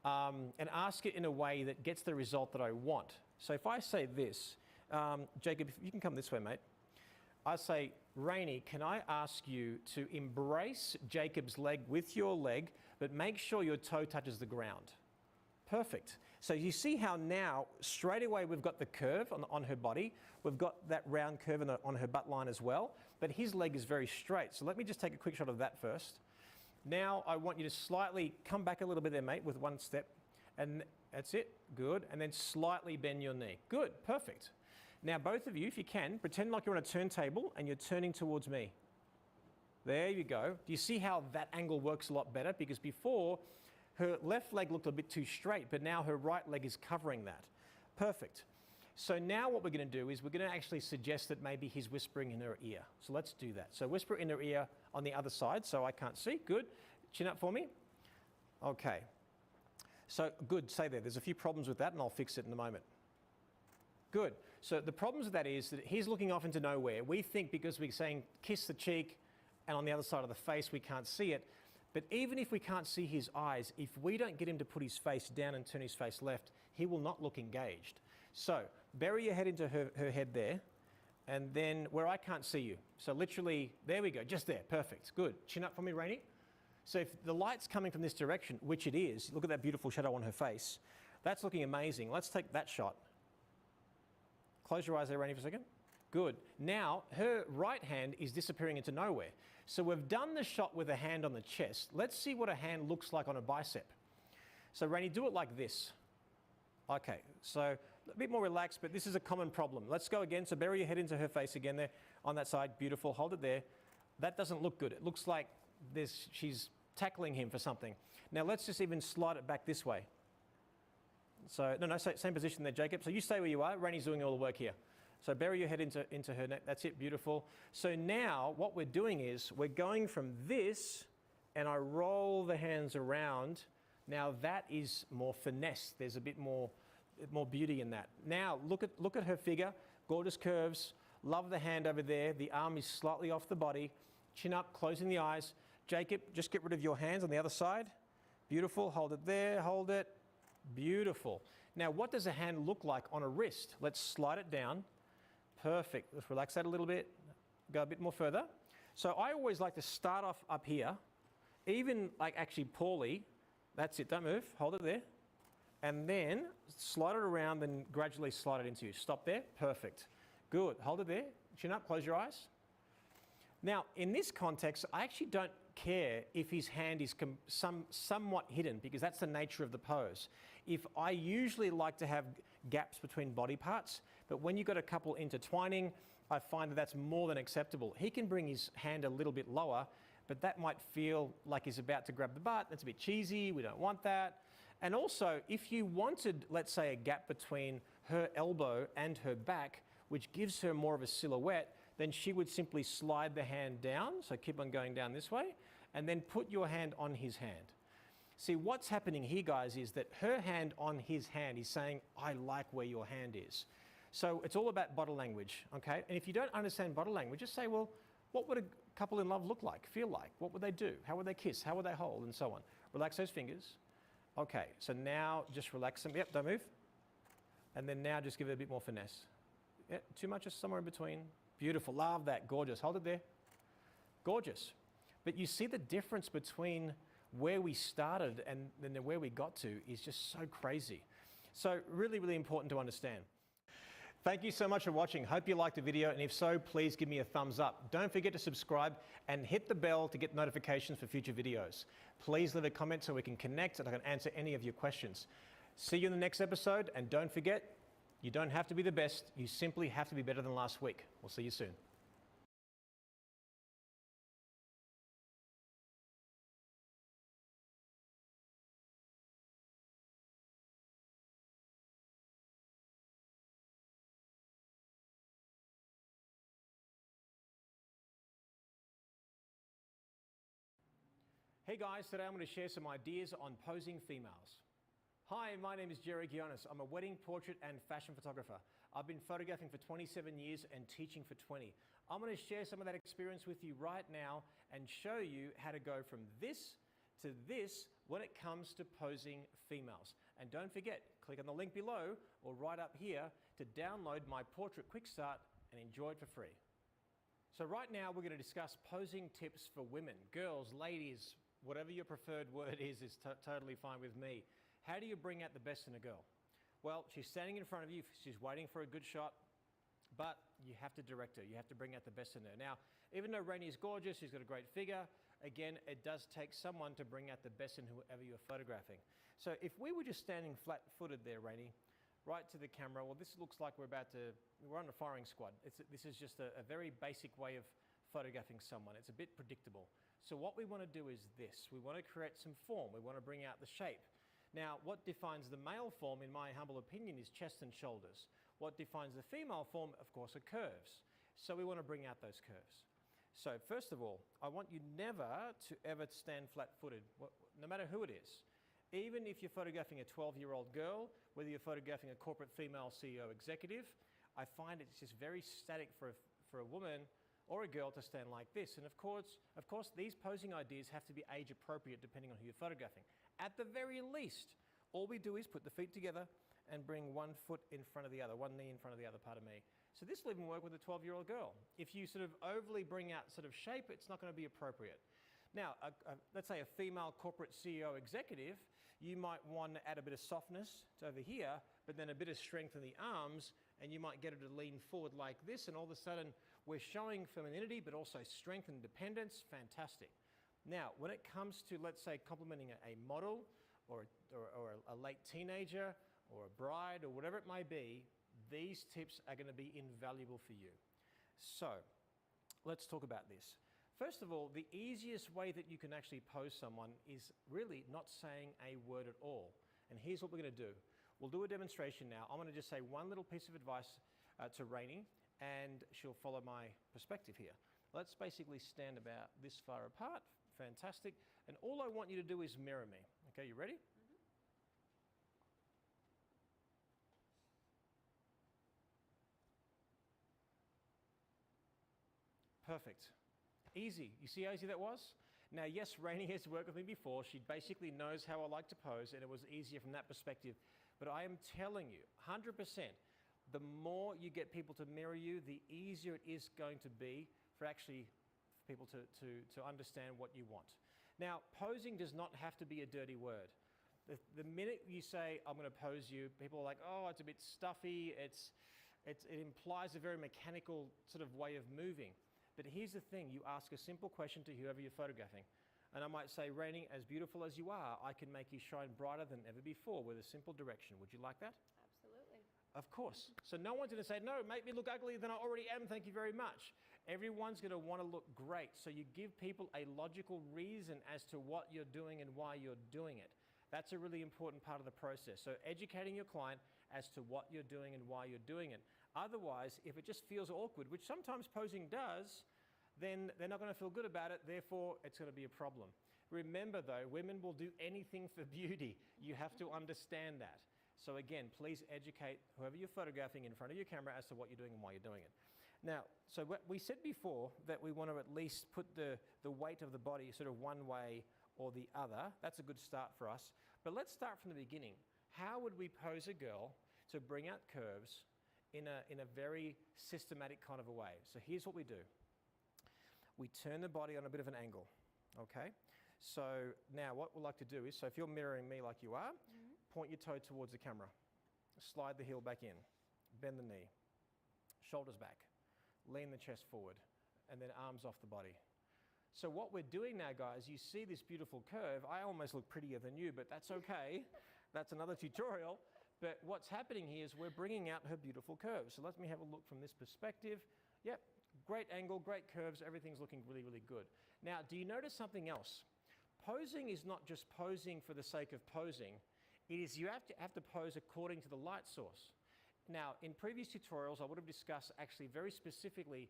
and ask it in a way that gets the result that I want. So if I say this, Jacob, if you can come this way, mate. I say, Rainey, can I ask you to embrace Jacob's leg with your leg, but make sure your toe touches the ground? Perfect. So you see how now, straight away, we've got the curve on her body. We've got that round curve on her butt line as well, but his leg is very straight. So let me just take a quick shot of that first. Now I want you to slightly come back a little bit there, mate, with one step. And that's it. Good. And then slightly bend your knee. Good. Perfect. Now both of you, if you can, pretend like you're on a turntable and you're turning towards me. There you go. Do you see how that angle works a lot better? Because before, her left leg looked a bit too straight, but now her right leg is covering that. Perfect. So now what we're going to do is we're going to actually suggest that maybe he's whispering in her ear. So let's do that. So whisper in her ear on the other side so I can't see. Good. Chin up for me. Okay. So good. Stay there. There's a few problems with that and I'll fix it in a moment. Good. So the problems with that is that he's looking off into nowhere. We think because we're saying kiss the cheek and on the other side of the face we can't see it. But even if we can't see his eyes, if we don't get him to put his face down and turn his face left, he will not look engaged. So bury your head into her head there, and then where I can't see you. So literally, there we go, just there, perfect, good. Chin up for me, Rainey. So if the light's coming from this direction, which it is, look at that beautiful shadow on her face. That's looking amazing. Let's take that shot. Close your eyes there, Rainey, for a second. Good. Now, her right hand is disappearing into nowhere. So we've done the shot with a hand on the chest. Let's see what a hand looks like on a bicep. So Rainey, do it like this. Okay, so a bit more relaxed, but this is a common problem. Let's go again. So bury your head into her face again there on that side. Beautiful. Hold it there. That doesn't look good. It looks like she's tackling him for something. Now let's just even slide it back this way. So, no, same position there, Jacob. So you stay where you are. Rainey's doing all the work here. So bury your head into her neck. That's it, beautiful. So now what we're doing is we're going from this, and I roll the hands around. Now that is more finesse. There's a bit more beauty in that. Now look at her figure, gorgeous curves. Love the hand over there. The arm is slightly off the body. Chin up, closing the eyes. Jacob, just get rid of your hands on the other side. Beautiful, hold it there, hold it. Beautiful. Now what does a hand look like on a wrist? Let's slide it down. Perfect. Let's relax that a little bit. Go a bit more further. So I always like to start off up here, even like actually poorly. That's it, don't move, hold it there. And then slide it around and gradually slide it into you. Stop there, perfect. Good, hold it there, chin up, close your eyes. Now, in this context, I actually don't care if his hand is somewhat hidden, because that's the nature of the pose. If I usually like to have gaps between body parts, but when you've got a couple intertwining, I find that that's more than acceptable. He can bring his hand a little bit lower, but that might feel like he's about to grab the butt. That's a bit cheesy, we don't want that. And also, if you wanted, let's say, a gap between her elbow and her back, which gives her more of a silhouette, then she would simply slide the hand down, so keep on going down this way, and then put your hand on his hand. See, what's happening here, guys, is that her hand on his hand is saying, I like where your hand is. So it's all about body language, okay? And if you don't understand body language, just say, well, what would a couple in love look like, feel like? What would they do? How would they kiss? How would they hold? And so on. Relax those fingers. Okay, so now just relax them. Yep, don't move. And then now just give it a bit more finesse. Yep, too much, just somewhere in between. Beautiful, love that, gorgeous. Hold it there. Gorgeous. But you see the difference between where we started and then where we got to is just so crazy. So really, really important to understand. Thank you so much for watching. Hope you liked the video, and if so, please give me a thumbs up. Don't forget to subscribe and hit the bell to get notifications for future videos. Please leave a comment so we can connect and I can answer any of your questions. See you in the next episode, and don't forget, you don't have to be the best, you simply have to be better than last week. We'll see you soon. Hey guys, today I'm going to share some ideas on posing females. Hi, my name is Jerry Gionis. I'm a wedding, portrait and fashion photographer. I've been photographing for 27 years and teaching for 20. I'm going to share some of that experience with you right now and show you how to go from this to this when it comes to posing females. And don't forget, click on the link below or right up here to download my portrait quick start and enjoy it for free. So right now we're going to discuss posing tips for women, girls, ladies, whatever your preferred word is totally fine with me. How do you bring out the best in a girl? Well, she's standing in front of you, she's waiting for a good shot, but you have to direct her, you have to bring out the best in her. Now, even though Rainey is gorgeous, she's got a great figure, again, it does take someone to bring out the best in whoever you're photographing. So if we were just standing flat-footed there, Rainey, right to the camera, well, this looks like we're on a firing squad. This is just a very basic way of photographing someone. It's a bit predictable. So what we want to do is this. We want to create some form. We want to bring out the shape. Now, what defines the male form, in my humble opinion, is chest and shoulders. What defines the female form, of course, are curves. So we want to bring out those curves. So first of all, I want you never to ever stand flat-footed, no matter who it is. Even if you're photographing a 12-year-old girl, whether you're photographing a corporate female CEO executive, I find it's just very static for a woman or a girl to stand like this. And of course, these posing ideas have to be age appropriate depending on who you're photographing. At the very least, all we do is put the feet together and bring one foot in front of the other, one knee in front of the other, pardon me. So this will even work with a 12-year-old girl. If you sort of overly bring out sort of shape, it's not going to be appropriate. Now, let's say a female corporate CEO executive, you might want to add a bit of softness to over here, but then a bit of strength in the arms, and you might get her to lean forward like this, and all of a sudden we're showing femininity, but also strength and independence. Fantastic. Now, when it comes to, let's say, complimenting a model or a late teenager or a bride or whatever it may be, these tips are going to be invaluable for you. So, let's talk about this. First of all, the easiest way that you can actually pose someone is really not saying a word at all. And here's what we're going to do. We'll do a demonstration now. I'm going to just say one little piece of advice to Rainey, and she'll follow my perspective here. Let's basically stand about this far apart. Fantastic. And all I want you to do is mirror me. Okay, you ready? Perfect. Easy. You see how easy that was? Now, yes, Rainey has worked with me before. She basically knows how I like to pose, and it was easier from that perspective. But I am telling you, 100%, the more you get people to mirror you, the easier it is going to be for people to understand what you want. Now, posing does not have to be a dirty word. The minute you say, I'm going to pose you, people are like, oh, it's a bit stuffy. It implies a very mechanical sort of way of moving. But here's the thing, you ask a simple question to whoever you're photographing. And I might say, Rainey, as beautiful as you are, I can make you shine brighter than ever before with a simple direction. Would you like that? Absolutely. Of course. So no one's going to say, no, make me look uglier than I already am, thank you very much. Everyone's going to want to look great. So you give people a logical reason as to what you're doing and why you're doing it. That's a really important part of the process. So educating your client as to what you're doing and why you're doing it. Otherwise, if it just feels awkward, which sometimes posing does, then they're not going to feel good about it, therefore it's going to be a problem. Remember though, women will do anything for beauty. You have to understand that. So again, please educate whoever you're photographing in front of your camera as to what you're doing and why you're doing it. Now, so what we said before that we want to at least put the weight of the body sort of one way or the other. That's a good start for us. But let's start from the beginning. How would we pose a girl to bring out curves in a very systematic kind of a way? So here's what we do. We turn the body on a bit of an angle, okay? So now what we'd like to do is, so if you're mirroring me like you are, point your toe towards the camera, slide the heel back in, bend the knee, shoulders back, lean the chest forward, and then arms off the body. So what we're doing now, guys, you see this beautiful curve. I almost look prettier than you, but that's okay. That's another tutorial. But what's happening here is we're bringing out her beautiful curves. So let me have a look from this perspective. Yep, great angle, great curves, everything's looking really, really good. Now, do you notice something else? Posing is not just posing for the sake of posing. It is you have to pose according to the light source. Now, in previous tutorials, I would have discussed actually very specifically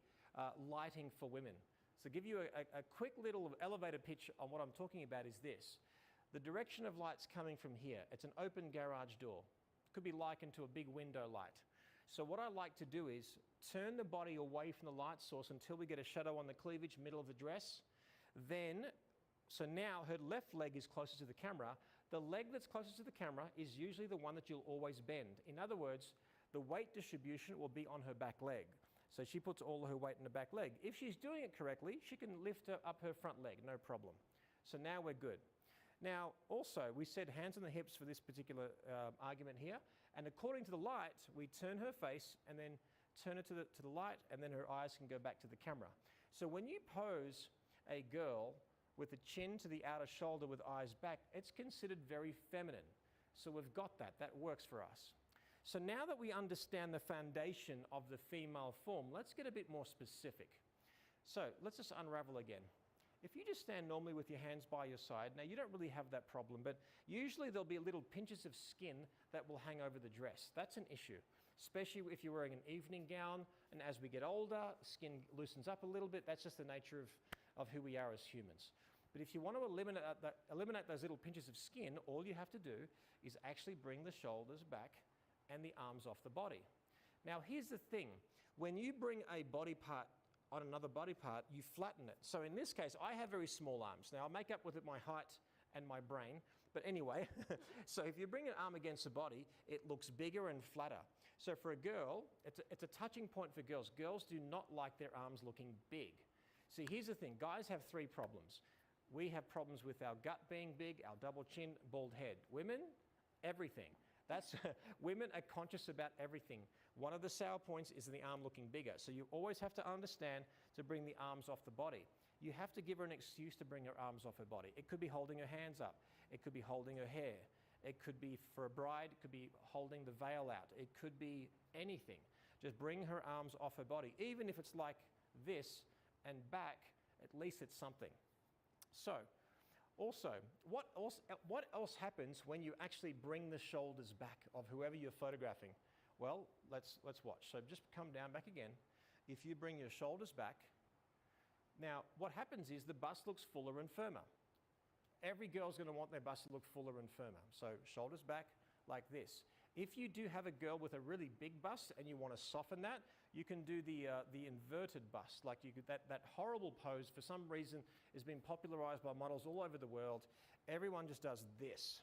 lighting for women. So to give you a quick little elevator pitch on what I'm talking about is this. The direction of light's coming from here. It's an open garage door. It could be likened to a big window light. So what I like to do is turn the body away from the light source until we get a shadow on the cleavage, middle of the dress. So now her left leg is closest to the camera. The leg that's closest to the camera is usually the one that you'll always bend. In other words, the weight distribution will be on her back leg. So she puts all her weight in the back leg. If she's doing it correctly, she can lift up her front leg, no problem. So now we're good. Now, also, we said hands on the hips for this particular argument here. And according to the light, we turn her face and then turn it to the light, and then her eyes can go back to the camera. So when you pose a girl with the chin to the outer shoulder with eyes back, it's considered very feminine. So we've got that. That works for us. So now that we understand the foundation of the female form, let's get a bit more specific. So let's just unravel again. If you just stand normally with your hands by your side, now you don't really have that problem, but usually there'll be little pinches of skin that will hang over the dress. That's an issue, especially if you're wearing an evening gown, and as we get older, skin loosens up a little bit. That's just the nature of who we are as humans. But if you want to eliminate those little pinches of skin, all you have to do is actually bring the shoulders back and the arms off the body. Now here's the thing, when you bring a body part on another body part, you flatten it. So in this case, I have very small arms. Now I'll make up with it my height and my brain, but anyway, so if you bring an arm against the body, it looks bigger and flatter. So for a girl, it's a touching point for girls. Girls do not like their arms looking big. See, here's the thing, guys have three problems. We have problems with our gut being big, our double chin, bald head. Women, everything. Women are conscious about everything. One of the sour points is the arm looking bigger. So you always have to understand to bring the arms off the body. You have to give her an excuse to bring her arms off her body. It could be holding her hands up. It could be holding her hair. It could be, for a bride, it could be holding the veil out. It could be anything. Just bring her arms off her body. Even if it's like this and back, at least it's something. So, also, what else happens when you actually bring the shoulders back of whoever you're photographing? Well, let's watch. So just come down back again. If you bring your shoulders back, now what happens is the bust looks fuller and firmer. Every girl's going to want their bust to look fuller and firmer. So shoulders back like this. If you do have a girl with a really big bust and you want to soften that, you can do the inverted bust. Like you could, that horrible pose for some reason has been popularized by models all over the world. Everyone just does this.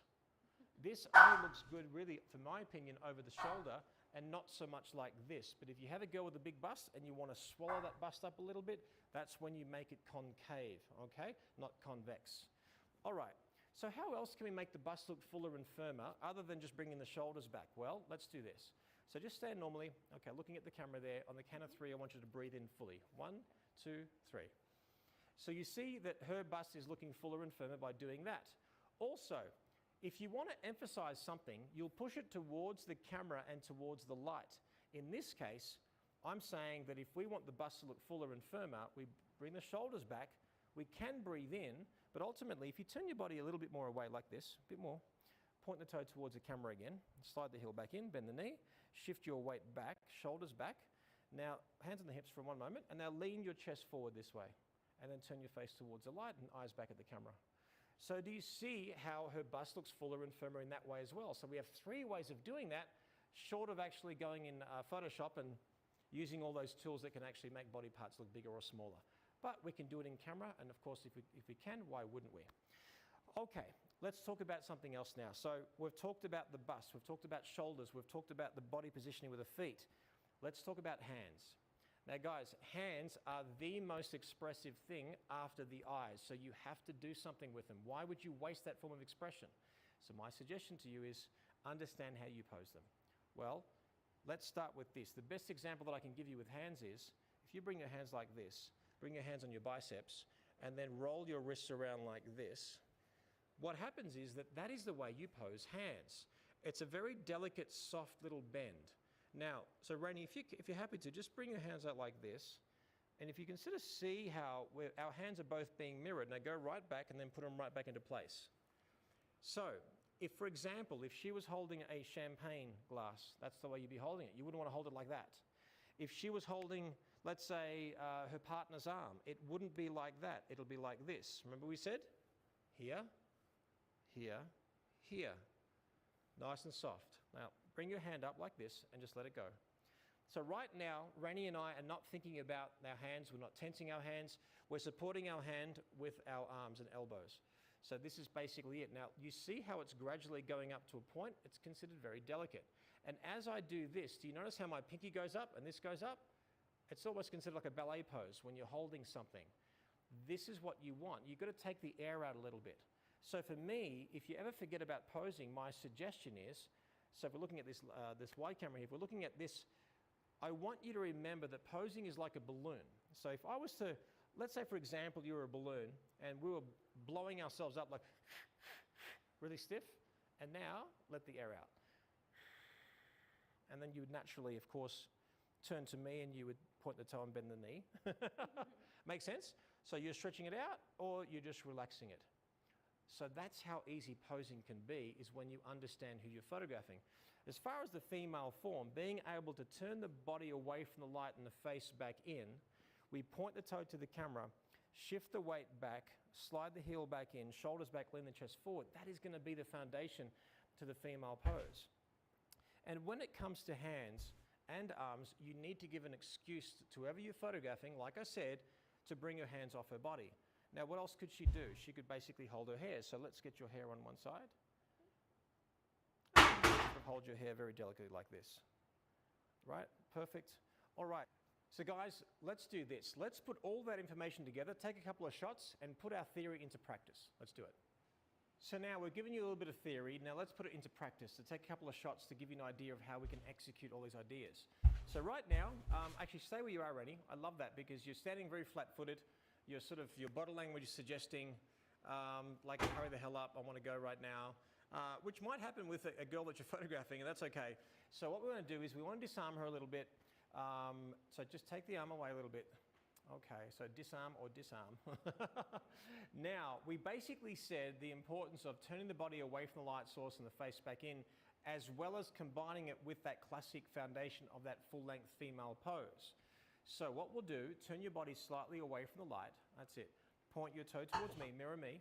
This only looks good really, for my opinion, over the shoulder and not so much like this. But if you have a girl with a big bust and you want to swallow that bust up a little bit, that's when you make it concave, okay? Not convex. All right. So how else can we make the bust look fuller and firmer other than just bringing the shoulders back? Well, let's do this. So just stand normally. Okay, looking at the camera there. On the count of 3, I want you to breathe in fully. 1, 2, 3. So you see that her bust is looking fuller and firmer by doing that. Also, if you want to emphasize something, you'll push it towards the camera and towards the light. In this case, I'm saying that if we want the bust to look fuller and firmer, we bring the shoulders back. We can breathe in, but ultimately, if you turn your body a little bit more away like this, a bit more, point the toe towards the camera again, slide the heel back in, bend the knee, shift your weight back, shoulders back. Now, hands on the hips for one moment, and now lean your chest forward this way, and then turn your face towards the light and eyes back at the camera. So do you see how her bust looks fuller and firmer in that way as well? So we have 3 ways of doing that, short of actually going in Photoshop and using all those tools that can actually make body parts look bigger or smaller. But we can do it in camera, and of course, if we can, why wouldn't we? Okay, let's talk about something else now. So we've talked about the bust, we've talked about shoulders, we've talked about the body positioning with the feet. Let's talk about hands. Now guys, hands are the most expressive thing after the eyes, so you have to do something with them. Why would you waste that form of expression? So my suggestion to you is understand how you pose them. Well, let's start with this. The best example that I can give you with hands is, if you bring your hands like this, bring your hands on your biceps, and then roll your wrists around like this, what happens is that is the way you pose hands. It's a very delicate, soft little bend. Now, so Rainey, if you're happy to, just bring your hands out like this, and if you can sort of see how our hands are both being mirrored, now go right back and then put them right back into place. So, if for example, if she was holding a champagne glass, that's the way you'd be holding it. You wouldn't want to hold it like that. If she was holding, let's say, her partner's arm, it wouldn't be like that. It'll be like this. Remember we said? Here, here, here. Nice and soft. Now, bring your hand up like this and just let it go. So right now, Rainey and I are not thinking about our hands. We're not tensing our hands. We're supporting our hand with our arms and elbows. So this is basically it. Now, you see how it's gradually going up to a point? It's considered very delicate. And as I do this, do you notice how my pinky goes up and this goes up? It's almost considered like a ballet pose when you're holding something. This is what you want. You've got to take the air out a little bit. So for me, if you ever forget about posing, my suggestion is, so if we're looking at this, this wide camera here, if we're looking at this, I want you to remember that posing is like a balloon. So if I was to, let's say for example, you were a balloon and we were blowing ourselves up like really stiff, and now let the air out. And then you would naturally, of course, turn to me and you would point the toe and bend the knee. Make sense? So you're stretching it out or you're just relaxing it. So that's how easy posing can be, is when you understand who you're photographing. As far as the female form, being able to turn the body away from the light and the face back in, we point the toe to the camera, shift the weight back, slide the heel back in, shoulders back, lean the chest forward. That is going to be the foundation to the female pose. And when it comes to hands and arms, you need to give an excuse to whoever you're photographing, like I said, to bring your hands off her body. Now, what else could she do? She could basically hold her hair. So let's get your hair on one side. Hold your hair very delicately like this. Right? Perfect. All right. So guys, let's do this. Let's put all that information together, take a couple of shots, and put our theory into practice. Let's do it. So now we've given you a little bit of theory. Now let's put it into practice. So take a couple of shots to give you an idea of how we can execute all these ideas. So right now, actually stay where you are, Rennie. I love that because you're standing very flat-footed. Your body language is suggesting, like, hurry the hell up, I want to go right now, which might happen with a girl that you're photographing, and that's okay. So what we're going to do is we want to disarm her a little bit. So just take the arm away a little bit. Okay, so disarm or disarm. Now, we basically said the importance of turning the body away from the light source and the face back in as well as combining it with that classic foundation of that full-length female pose. So what we'll do, turn your body slightly away from the light. That's it. Point your toe towards me, mirror me.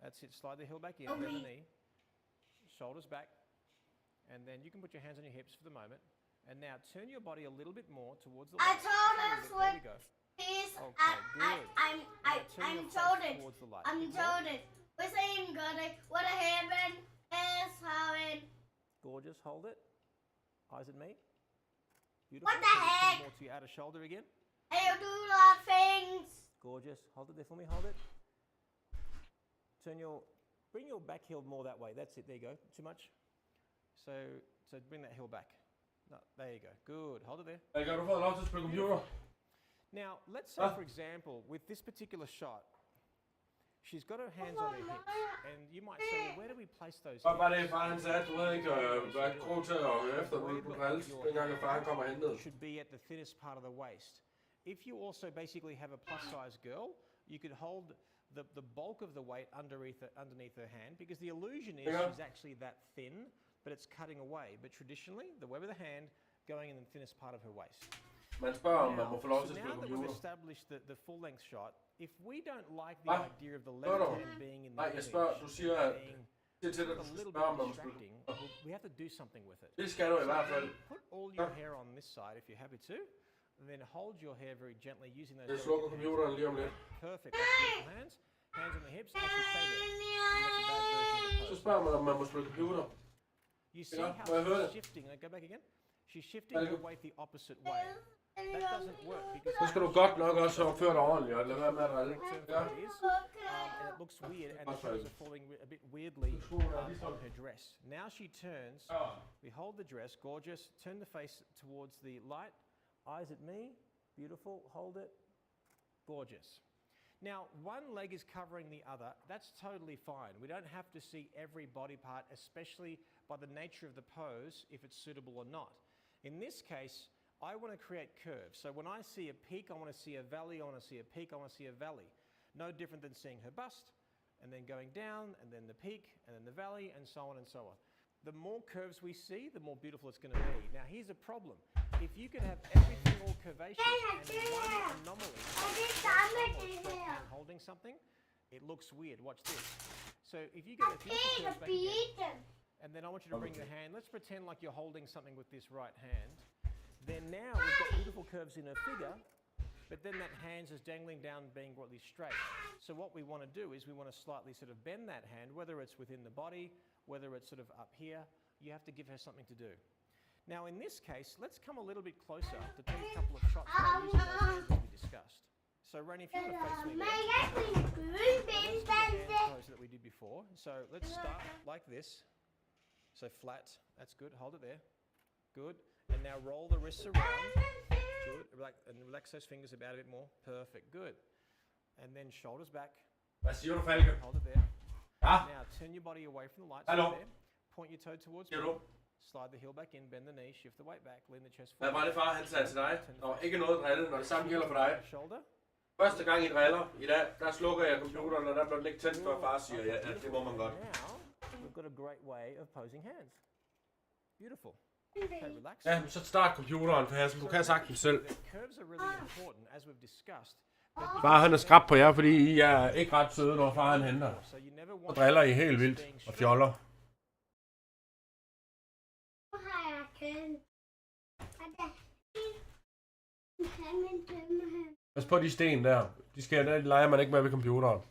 That's it. Slide the heel back in, bend the knee. Shoulders back. And then you can put your hands on your hips for the moment. And now turn your body a little bit more towards the light. I told us there we go. Please, Okay, good. I'm told it. I'm told it. We're saying good. What a heaven is having. Gorgeous. Hold it. Eyes at me. Beautiful. What the heck? More to your outer shoulder again. I do a lot of things. Gorgeous. Hold it there for me. Hold it. Bring your back heel more that way. That's it. There you go. Too much. So bring that heel back. No, there you go. Good. Hold it there. Hey, kan du få lov til at spille computer? Now, let's say, for example, with this particular shot, she's got her hands on her hips, and you might say, well, where do we place those hips? Bare det, far han sagde, du ved ikke, hvad grå til at efter du drilles, dengang far kommer hen ned. Should be at the thinnest part of the waist. If you also basically have a plus-size girl, you could hold the bulk of the weight underneath her hand, because the illusion is she's actually that thin, but it's cutting away. But traditionally, the web of the hand going in the thinnest part of her waist. Man spørger, om man må få lov til at Now spille that we've computer. established the full-length shot, if we don't like the idea of the left hand being in the Nej, jeg image, spørger, du siger, at det er til dig, a du skal little spørge, om bit man må spille. distracting, we have to do something with it. Det skal du i hvert fald. Put all your hair on this side if you're happy to, and then hold your hair very gently using those. Jeg slukker computeren lige om lidt. Perfect. That's beautiful. Hands on the hips. Actually stay there. That's a bad version of the Så pose. spørger man, om man må spille computer. You see how she's shifting. Go back again. She's shifting her weight the opposite way. That doesn't work because Så skal du godt nok også opføre dig ordentligt, og lade være med at drille. Ja. and it looks weird, and the clothes are falling a bit weirdly on her dress. Now she turns. We hold the dress, gorgeous. Turn the face towards the light. Eyes at me. Beautiful. Hold it. Gorgeous. Now, one leg is covering the other. That's totally fine. We don't have to see every body part, especially by the nature of the pose, if it's suitable or not. In this case, I want to create curves. So when I see a peak, I want to see a valley. I want to see a peak. I want to see a valley. No different than seeing her bust, and then going down, and then the peak, and then the valley, and so on and so on. The more curves we see, the more beautiful it's going to be. Now, here's a problem. If you could have everything all curvaceous and one anomaly, and holding something, it looks weird. Watch this. So if you get a beautiful curve back again, and then I want you to bring the hand, let's pretend like you're holding something with this right hand. Then now we've got beautiful curves in her figure, but then that hand is dangling down being really straight. So what we want to do is we want to slightly sort of bend that hand, whether it's within the body, whether it's sort of up here, you have to give her something to do. Now in this case, let's come a little bit closer to take a couple of shots by using those hands that we discussed. So Rainy, if you want to face me there, pose that we did before. So let's start like this. So flat, that's good, hold it there. Good, and now roll the wrists around. Good, and relax those fingers about a bit more. Perfect, good. And then shoulders back. Hvad siger du, Falke? Hold it there. Ja? Now turn your body away from the lights. Hallo? There. Point your toe towards Siger me. du? Slide the heel back in, bend the knee, shift the weight back, lean the chest Hvad forward. var det, far han sagde til dig? Der var ikke noget drille, når det samme gælder for dig. Shoulder. Første gang I driller i dag, der slukker jeg computeren, og der bliver den ikke tændt, før far siger, ja, det må man godt. Now we've got a great way of posing hands. Beautiful. Okay, relax. Ja, så start computeren, for du kan sagtens selv. The curves are really important, as we've discussed. Far han er skrab på jer, fordi I er ikke ret søde, når far han henter. Og driller I helt vildt og fjoller. Pas på de sten der. De leger man ikke med ved computeren.